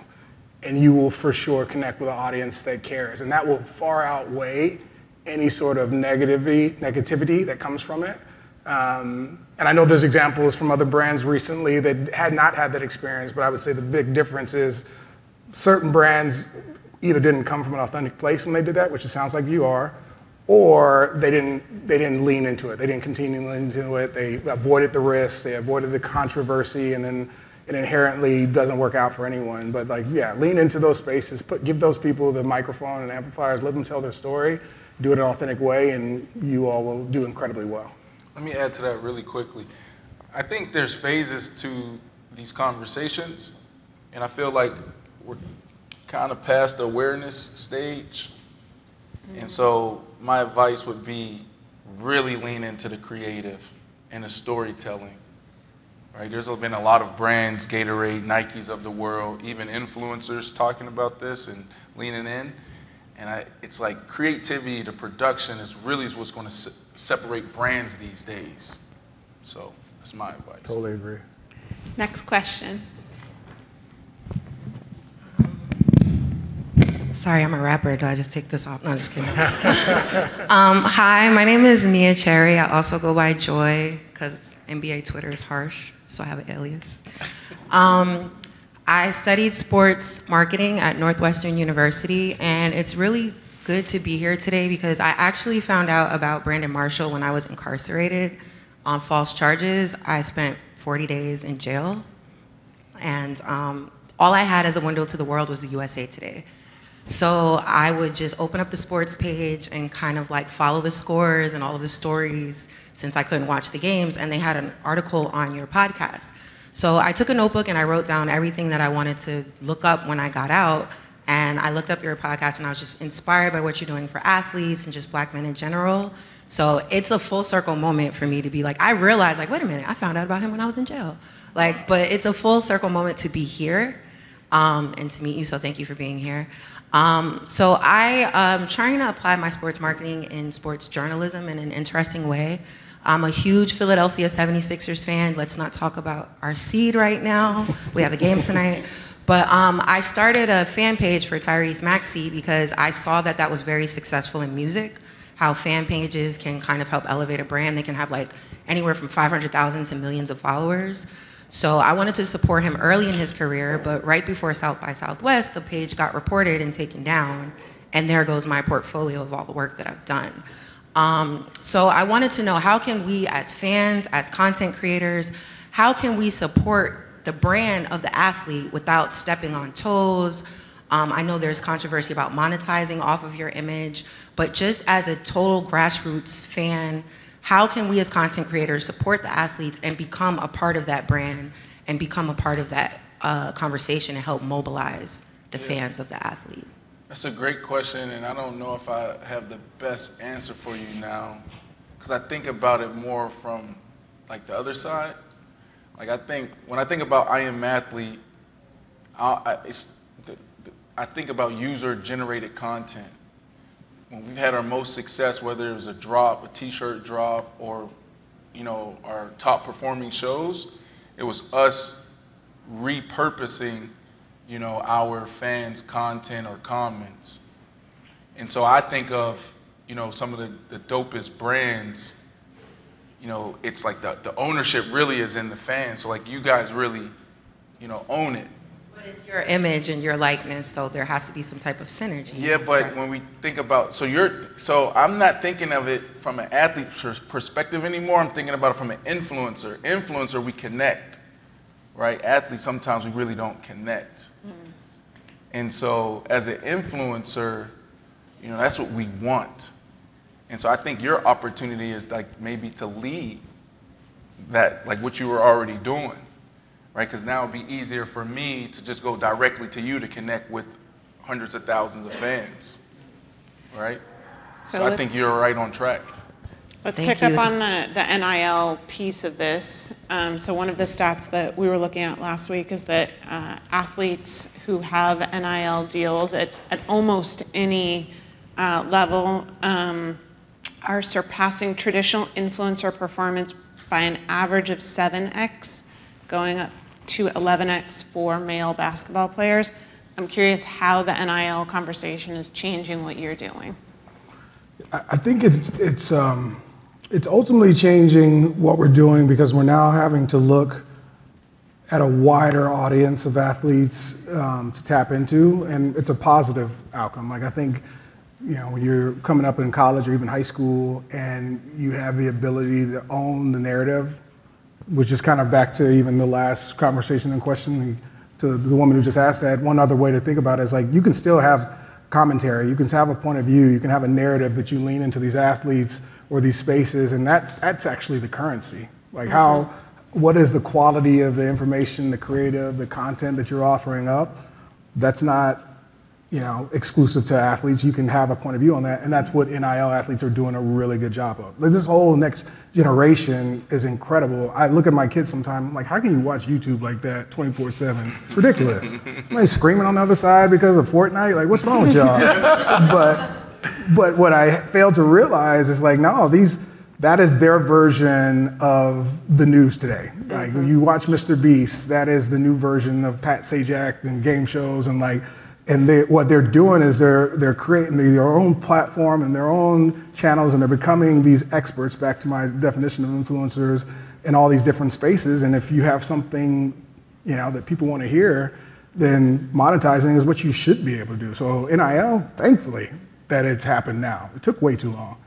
And you will for sure connect with an audience that cares. And that will far outweigh any sort of negativity that comes from it. And I know there's examples from other brands recently that had not had that experience, but I would say the big difference is certain brands either didn't come from an authentic place when they did that, which it sounds like you are, or they didn't lean into it. They didn't continue to lean into it. They avoided the risks. They avoided the controversy, and then it inherently doesn't work out for anyone. But lean into those spaces. Give those people the microphone and amplifiers. Let them tell their story. Do it in an authentic way, and you all will do incredibly well. Let me add to that really quickly. I think there's phases to these conversations, and I feel like we're kind of past the awareness stage. And so my advice would be really lean into the creative and the storytelling. Right? There's been a lot of brands, Gatorade, Nikes of the world, even influencers talking about this and leaning in. And it's like creativity to production is really what's going to separate brands these days. So that's my advice. Totally agree. Next question. Sorry, I'm a rapper. Do I just take this off? No, just kidding. Hi, my name is Nia Cherry. I also go by Joy because NBA Twitter is harsh, so I have an alias. I studied sports marketing at Northwestern University, and it's really good to be here today because I actually found out about Brandon Marshall when I was incarcerated on false charges. I spent 40 days in jail, and all I had as a window to the world was the USA Today. So I would just open up the sports page and kind of like follow the scores and all of the stories since I couldn't watch the games, and they had an article on your podcast. So I took a notebook and I wrote down everything that I wanted to look up when I got out, and I looked up your podcast and I was just inspired by what you're doing for athletes and just black men in general. So it's a full circle moment for me to be like, I realized like, wait a minute, I found out about him when I was in jail. Like, but it's a full circle moment to be here and to meet you, so thank you for being here. So I am trying to apply my sports marketing in sports journalism in an interesting way. I'm a huge Philadelphia 76ers fan. Let's not talk about our seed right now. We have a game tonight. But I started a fan page for Tyrese Maxey because I saw that that was very successful in music, how fan pages can kind of help elevate a brand. They can have like anywhere from 500,000 to millions of followers. So I wanted to support him early in his career, but right before South by Southwest, the page got reported and taken down, and there goes my portfolio of all the work that I've done. So I wanted to know, how can we as fans, as content creators, how can we support the brand of the athlete without stepping on toes? I know there's controversy about monetizing off of your image, but just as a total grassroots fan, how can we as content creators support the athletes and become a part of that brand and become a part of that conversation and help mobilize the fans of the athlete? That's a great question, and I don't know if I have the best answer for you now, because I think about it more from like the other side. Like when I think about I Am Athlete, I think about user-generated content. When we've had our most success, whether it was a drop, a t-shirt drop, or our top performing shows, it was us repurposing our fans' content or comments. And so I think of some of the dopest brands, it's like the ownership really is in the fans. So like you guys really own it. But it's your image and your likeness, so there has to be some type of synergy. Yeah, but when we think about, so I'm not thinking of it from an athlete perspective anymore. I'm thinking about it from an influencer. Influencer, we connect, right? Athletes, sometimes we really don't connect. Mm-hmm. And so as an influencer, that's what we want. And so I think your opportunity is like maybe to lead that, like what you were already doing. Right, because now it'd be easier for me to just go directly to you to connect with hundreds of thousands of fans, right? So I think you're right on track. Let's pick up on the NIL piece of this. So one of the stats that we were looking at last week is that athletes who have NIL deals at almost any level are surpassing traditional influencer performance by an average of 7x, going up to 11x for male basketball players. I'm curious how the NIL conversation is changing what you're doing. I think it's ultimately changing what we're doing because we're now having to look at a wider audience of athletes to tap into, and it's a positive outcome. Like I think, when you're coming up in college or even high school and you have the ability to own the narrative, which is kind of back to even the last conversation and question to the woman who just asked that. One other way to think about it is like you can still have commentary, you can have a point of view, you can have a narrative that you lean into these athletes or these spaces, and that's actually the currency. Like what is the quality of the information, the creative, the content that you're offering up? That's not exclusive to athletes. You can have a point of view on that, and that's what NIL athletes are doing a really good job of. This whole next generation is incredible. I look at my kids sometimes, I'm like, how can you watch YouTube like that 24/7? It's ridiculous. Somebody's screaming on the other side because of Fortnite. Like, what's wrong with y'all? But what I failed to realize is like, no, that is their version of the news today. Like, when you watch Mr. Beast, that is the new version of Pat Sajak and game shows, and like, And what they're doing is they're creating their own platform and their own channels, and they're becoming these experts, back to my definition of influencers, in all these different spaces. And if you have something, that people want to hear, then monetizing is what you should be able to do. So NIL, thankfully, that it's happened now. It took way too long.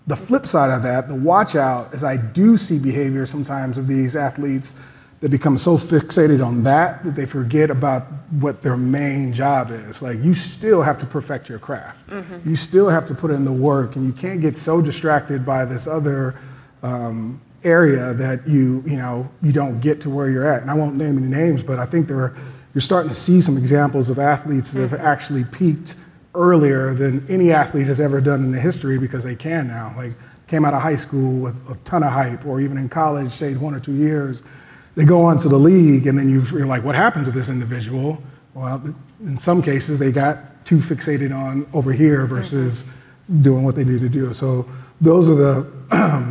The flip side of that, the watch out, is I do see behavior sometimes of these athletes that become so fixated on that they forget about what their main job is. Like, you still have to perfect your craft. Mm-hmm. You still have to put in the work, and you can't get so distracted by this other area that you don't get to where you're at. And I won't name any names, but I think you're starting to see some examples of athletes that have actually peaked earlier than any athlete has ever done in the history, because they can now. Like, came out of high school with a ton of hype, or even in college, stayed 1 or 2 years. They go on to the league, and then you're like, what happened to this individual? Well, in some cases, they got too fixated on over here versus doing what they need to do. So those are the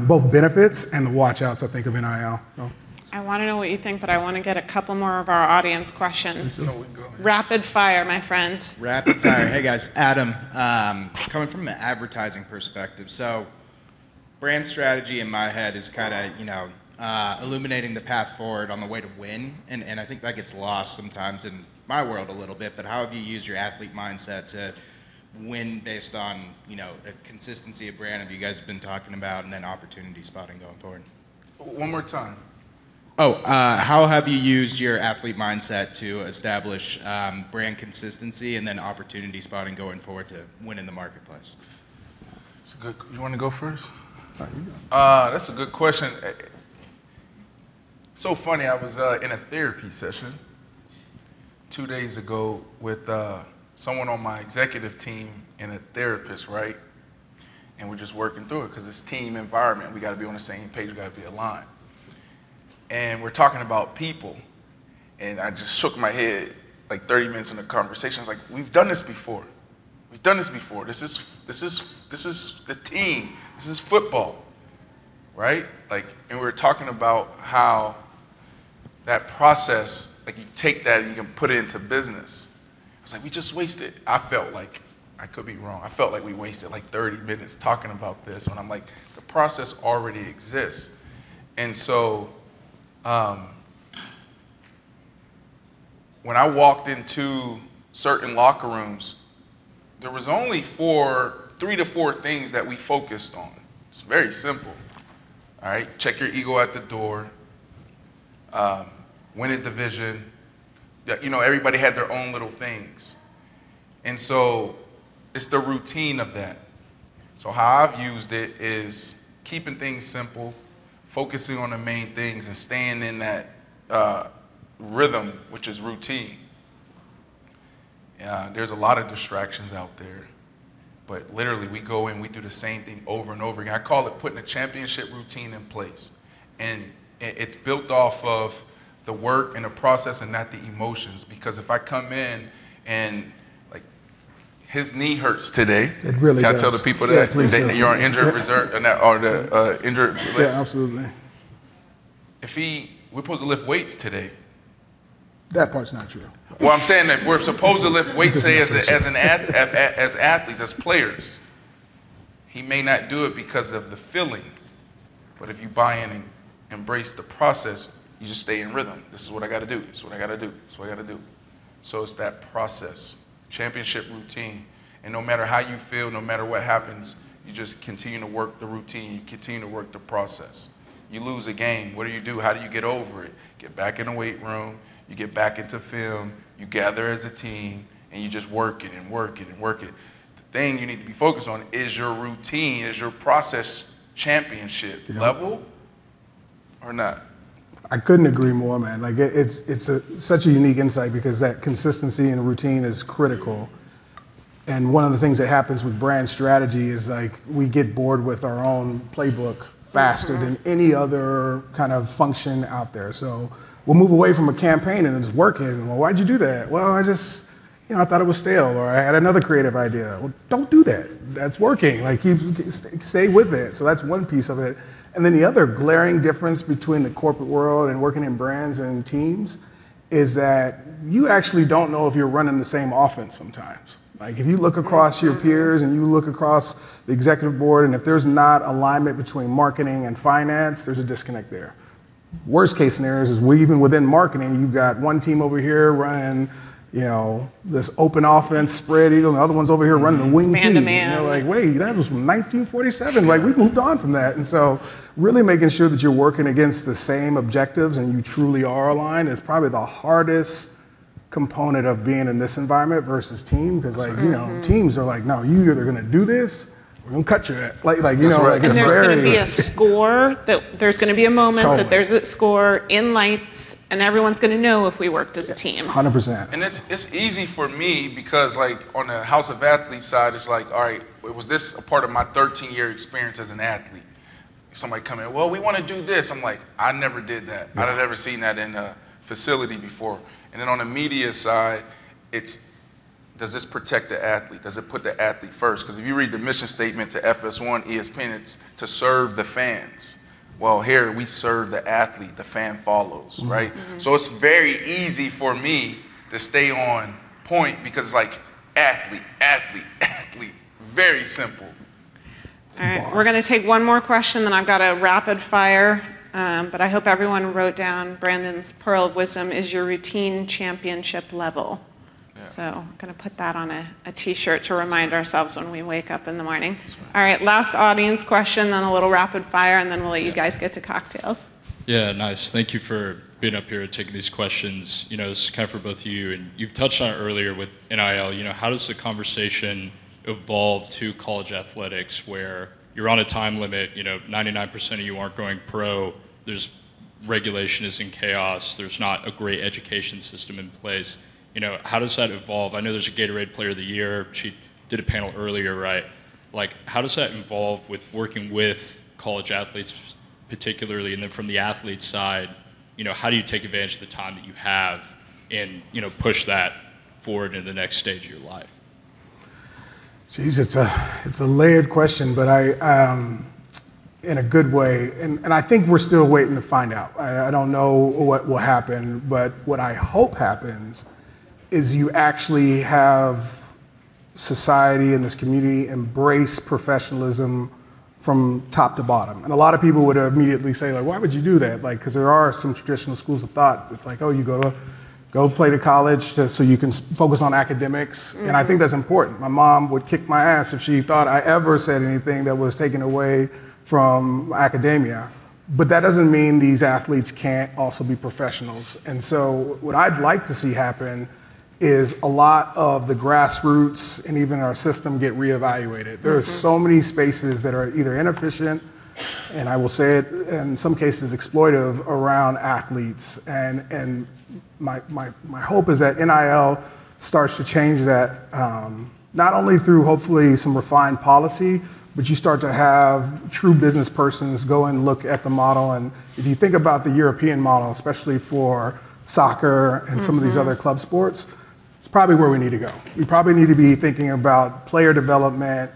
both benefits and the watch outs, I think, of NIL. So. I want to know what you think, but I want to get a couple more of our audience questions. Rapid fire, my friend. Rapid fire. Hey guys, Adam, coming from an advertising perspective. So brand strategy in my head is kind of, illuminating the path forward on the way to win. And I think that gets lost sometimes in my world a little bit, but how have you used your athlete mindset to win based on, the consistency of brand have you guys been talking about, and then opportunity spotting going forward? One more time. How have you used your athlete mindset to establish brand consistency and then opportunity spotting going forward to win in the marketplace? It's good. You want to go first? That's a good question. So funny, I was in a therapy session 2 days ago with someone on my executive team and a therapist, right? And we're just working through it because it's team environment. We got to be on the same page. We got to be aligned. And we're talking about people. And I just shook my head like 30 minutes in the conversation. I was like, we've done this before. We've done this before. This is the team. This is football, right? Like, and we were talking about how that process, like, you take that and you can put it into business. I was like, we just wasted. I felt like, I could be wrong, I felt like we wasted like 30 minutes talking about this, when I'm like, the process already exists. And so when I walked into certain locker rooms, there was only 3 to 4 things that we focused on. It's very simple. All right, check your ego at the door, win a division. Everybody had their own little things. And so it's the routine of that. So how I've used it is keeping things simple, focusing on the main things, and staying in that rhythm, which is routine. There's a lot of distractions out there, but literally we go in, we do the same thing over and over again. I call it putting a championship routine in place. And it's built off of the work and the process and not the emotions. Because if I come in and, like, his knee hurts today. It really does. Can I tell the people that, that you're on injured reserve or the injured list? Yeah, absolutely. We're supposed to lift weights today. That part's not true. Well, I'm saying that we're supposed to lift weights, say, as athletes, as players. He may not do it because of the feeling, but if you buy in and embrace the process, you just stay in rhythm. This is what I got to do. This is what I got to do. This is what I got to do. So it's that process, championship routine. And no matter how you feel, no matter what happens, you just continue to work the routine. You continue to work the process. You lose a game. What do? How do you get over it? Get back in the weight room. You get back into film. You gather as a team, and you just work it and work it and work it. The thing you need to be focused on is your routine, is your process championship level or not? I couldn't agree more, man. Like, it's such a unique insight, because that consistency and routine is critical. And one of the things that happens with brand strategy is, like, we get bored with our own playbook faster than any other kind of function out there. So we'll move away from a campaign and it's working. Well, why'd you do that? Well, I just, I thought it was stale, or I had another creative idea. Well, don't do that. That's working. Like, stay with it. So that's one piece of it. And then the other glaring difference between the corporate world and working in brands and teams is that you actually don't know if you're running the same offense sometimes. Like if you look across your peers and you look across the executive board, and if there's not alignment between marketing and finance, there's a disconnect there. Worst case scenarios is even within marketing, you've got one team over here running, this open offense spread eagle, and the other one's over here running the wing tee. Man-to-man. And you're like, wait, that was from 1947. Like we moved on from that. And so really making sure that you're working against the same objectives and you truly are aligned is probably the hardest component of being in this environment versus team, because teams are like, no, you either gonna do this, we're gonna cut your ass. Like and there's gonna be a score, there's gonna be a moment that there's a score in lights, and everyone's gonna know if we worked as a team. 100%. And it's easy for me because like on the House of Athletes side, it's like, all right, was this a part of my 13-year experience as an athlete? Somebody come in, well, we wanna do this. I'm like, I never did that. Yeah. I'd never seen that in a facility before. And then on the media side, does this protect the athlete? Does it put the athlete first? Because if you read the mission statement to FS1, ESPN, it's to serve the fans. Well, here we serve the athlete, the fan follows, right? So it's very easy for me to stay on point because it's like athlete, athlete, athlete. Very simple. All right, we're gonna take one more question, then I've got a rapid fire. But I hope everyone wrote down Brandon's pearl of wisdom is your routine championship level. Yeah. So I'm going to put that on a t-shirt to remind ourselves when we wake up in the morning. All right, last audience question, then a little rapid fire, and then we'll let you guys get to cocktails. Yeah, nice. Thank you for being up here and taking these questions. This is kind of for both of you, and you've touched on it earlier with NIL. How does the conversation evolve to college athletics where you're on a time limit, 99% of you aren't going pro, there's regulation is in chaos, there's not a great education system in place. How does that evolve? I know there's a Gatorade Player of the Year, she did a panel earlier, right? Like, how does that involve with working with college athletes particularly, and then from the athlete side, how do you take advantage of the time that you have and, push that forward into the next stage of your life? Geez, it's a layered question, but in a good way, and I think we're still waiting to find out. I don't know what will happen, but what I hope happens is you actually have society and this community embrace professionalism from top to bottom. And a lot of people would immediately say, like, why would you do that? Like, because there are some traditional schools of thought. It's like, oh, you go play to college so you can focus on academics. And I think that's important. My mom would kick my ass if she thought I ever said anything that was taken away from academia. But that doesn't mean these athletes can't also be professionals. And so what I'd like to see happen is a lot of the grassroots and even our system get reevaluated. There are so many spaces that are either inefficient, and I will say it, in some cases exploitive, around athletes. And my hope is that NIL starts to change that, not only through hopefully some refined policy, but you start to have true business persons go and look at the model. And if you think about the European model, especially for soccer and some of these other club sports, it's probably where we need to go. We probably need to be thinking about player development.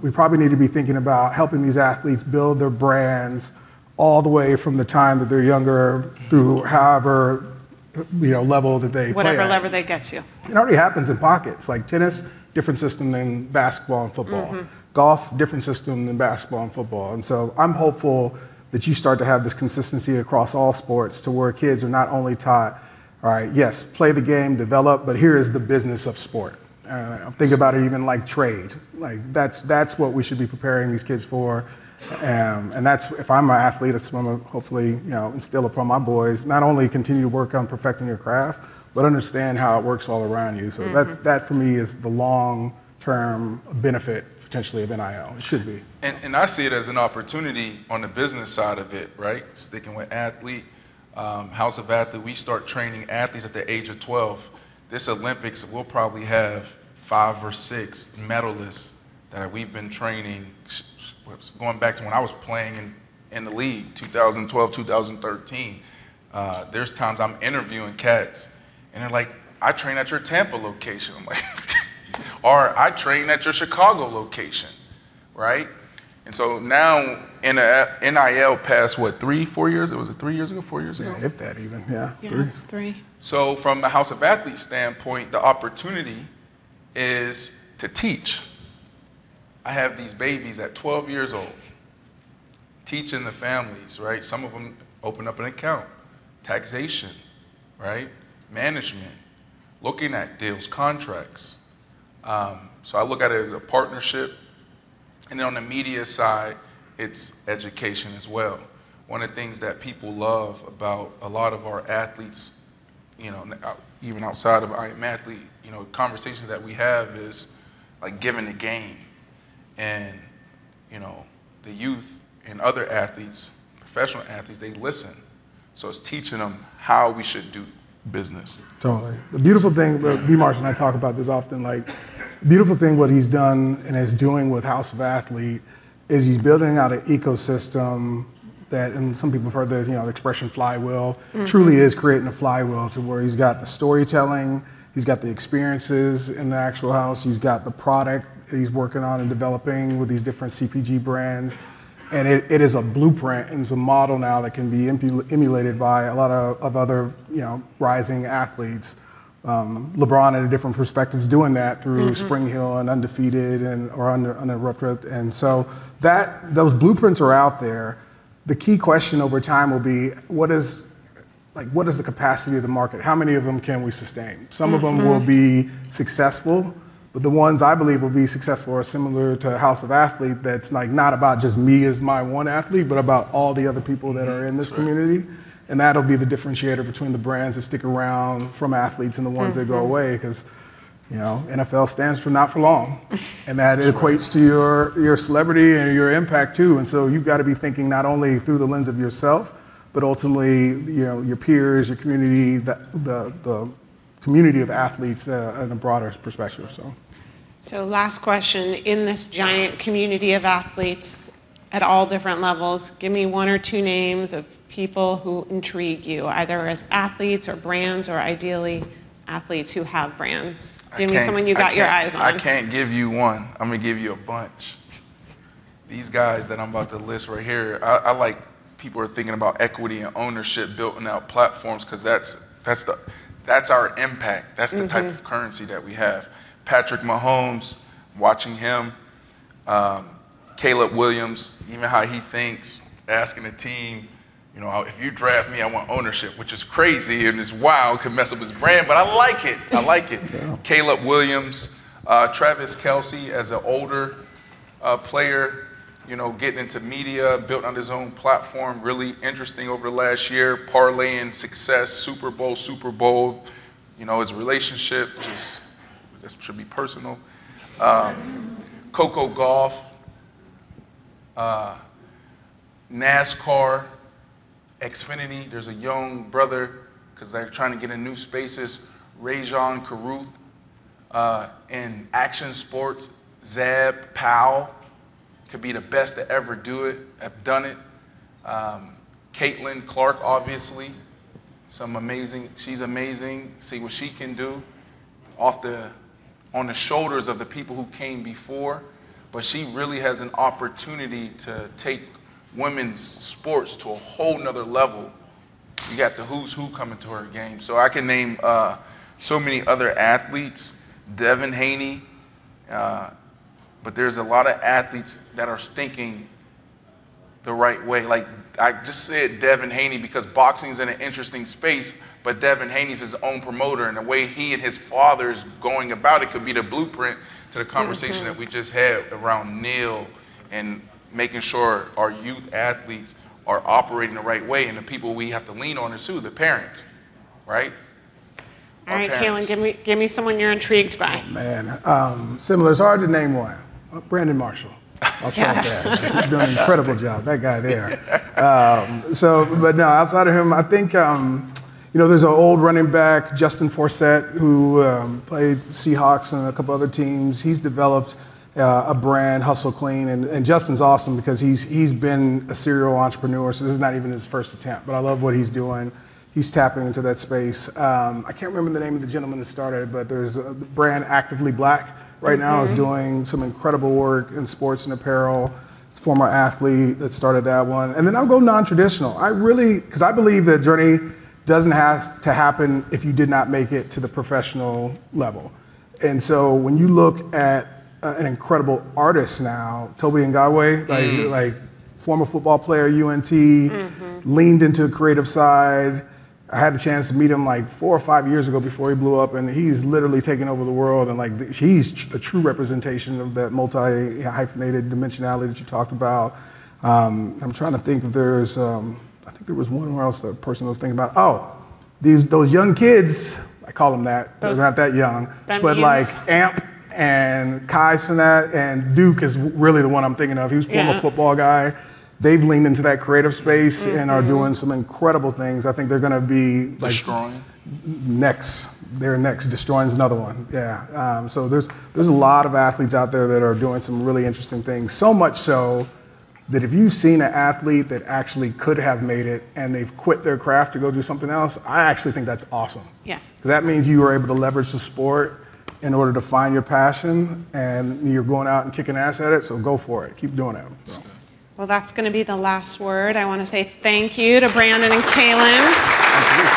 We probably need to be thinking about helping these athletes build their brands all the way from the time that they're younger through however level that they play Whatever at. level they get to. It already happens in pockets. Like tennis, different system than basketball and football. Golf, different system than basketball and football. And so I'm hopeful that you start to have this consistency across all sports to where kids are not only taught, all right, yes, play the game, develop, but here is the business of sport. I'm thinking about it even like trade. Like that's what we should be preparing these kids for. And that's, if I'm an athlete, that's what I'm gonna hopefully instill upon my boys, not only continue to work on perfecting your craft, but understand how it works all around you. So that for me is the long-term benefit potentially of NIL. It should be. And I see it as an opportunity on the business side of it, right? Sticking with athlete, House of Athlete, we start training athletes at the age of 12. This Olympics, we'll probably have 5 or 6 medalists that we've been training, going back to when I was playing in the league, 2012, 2013. There's times I'm interviewing cats, and they're like, I train at your Tampa location. I'm like, or I train at your Chicago location, right? And so now NIL passed, what, 3-4 years? It was 3 years ago, 4 years ago? Yeah, if that even, yeah. Yeah, 3. it's 3. So from the House of Athletes standpoint, the opportunity is to teach. I have these babies at 12 years old, teaching the families, right? Some of them open up an account, taxation, right? Management, looking at deals, contracts. So I look at it as a partnership. And then on the media side, it's education as well. One of the things that people love about a lot of our athletes, you know, even outside of I Am Athlete, you know, conversations that we have is like giving the game. And, you know, the youth and other athletes, professional athletes, they listen. So it's teaching them how we should do business. Totally. The beautiful thing, B. Marshall and I talk about this often, like, the beautiful thing what he's done and is doing with House of Athlete is he's building out an ecosystem that, and some people have heard the, you know, the expression flywheel, truly is creating a flywheel to where he's got the storytelling, he's got the experiences in the actual house, he's got the product that he's working on and developing with these different CPG brands. And it is a blueprint and it's a model now that can be emulated by a lot of other, you know, rising athletes. LeBron in a different perspectives doing that through Spring Hill and Undefeated or Uninterrupted. And so those blueprints are out there. The key question over time will be, what is the capacity of the market? How many of them can we sustain? Some of them will be successful, but the ones I believe will be successful are similar to House of Athlete, that's like not about just me as my one athlete, but about all the other people that are in this community. And that'll be the differentiator between the brands that stick around from athletes and the ones that go away, because, you know, NFL stands for not for long. And that equates to your celebrity and your impact too. And so you've got to be thinking not only through the lens of yourself, but ultimately, you know, your peers, your community, the community of athletes in a broader perspective. So last question, in this giant community of athletes at all different levels, give me 1 or 2 names of people who intrigue you, either as athletes or brands, or ideally athletes who have brands. Give me someone you got your eyes on. I can't give you one. I'm going to give you a bunch. These guys that I'm about to list right here, I like people are thinking about equity and ownership, building out platforms, because that's our impact. That's the type of currency that we have. Patrick Mahomes, watching him, Caleb Williams, even how he thinks, asking the team, you know, if you draft me, I want ownership, which is crazy and it's wild, could mess up his brand, but I like it. I like it. Yeah. Caleb Williams, Travis Kelce as an older player, you know, getting into media, built on his own platform, really interesting over the last year, parlaying success, Super Bowl, you know, his relationship, this should be personal. Coco Gauff, NASCAR, Xfinity, there's a young brother, because they're trying to get in new spaces, Rajon Caruth, in action sports, Zeb Powell, could be the best to ever do it, have done it. Caitlin Clark, obviously, she's amazing, see what she can do on the shoulders of the people who came before, but she really has an opportunity to take women's sports to a whole nother level. You got the who's who coming to her game. So I can name so many other athletes, Devin Haney, but there's a lot of athletes that are thinking the right way. Like I just said Devin Haney because boxing's in an interesting space, but Devin Haney's his own promoter, and the way he and his father is going about it could be the blueprint to the conversation that we just had around Neil and making sure our youth athletes are operating the right way, and the people we have to lean on is who? The parents, right? All right, Kalen, give me someone you're intrigued by. Oh, man, similar. It's hard to name one. Brandon Marshall. I'll start with that. He's doing an incredible job. That guy there. But no, outside of him, I think you know, there's an old running back, Justin Forsett, who played Seahawks and a couple other teams. He's developed a brand, Hustle Clean, and Justin's awesome because he's been a serial entrepreneur, so this is not even his first attempt, but I love what he's doing. He's tapping into that space. I can't remember the name of the gentleman that started, but there's a brand Actively Black right now is doing some incredible work in sports and apparel. former athlete that started that one. And then I'll go non-traditional. Because I believe that journey doesn't have to happen if you did not make it to the professional level. And so when you look at an incredible artist now, Toby Ngagwe, like former football player, UNT, leaned into the creative side. I had the chance to meet him like 4 or 5 years ago before he blew up, and he's literally taken over the world. And like he's the true representation of that multi-hyphenated dimensionality that you talked about. I'm trying to think if there's, I think there was one else the person was thinking about. Oh, those young kids, I call them that. They're not that young, but like Amp and Kai Cenat and Duke is really the one I'm thinking of. He was a former football guy. They've leaned into that creative space and are doing some incredible things. I think they're going to be like Destroying. Next. They're next. Destroying's another one. Yeah. So there's a lot of athletes out there that are doing some really interesting things. So much so that if you've seen an athlete that actually could have made it and they've quit their craft to go do something else, I actually think that's awesome. Yeah. Because that means you were able to leverage the sport in order to find your passion, and you're going out and kicking ass at it. So go for it. Keep doing it. So. Well, that's going to be the last word. I want to say thank you to Brandon and Kalen.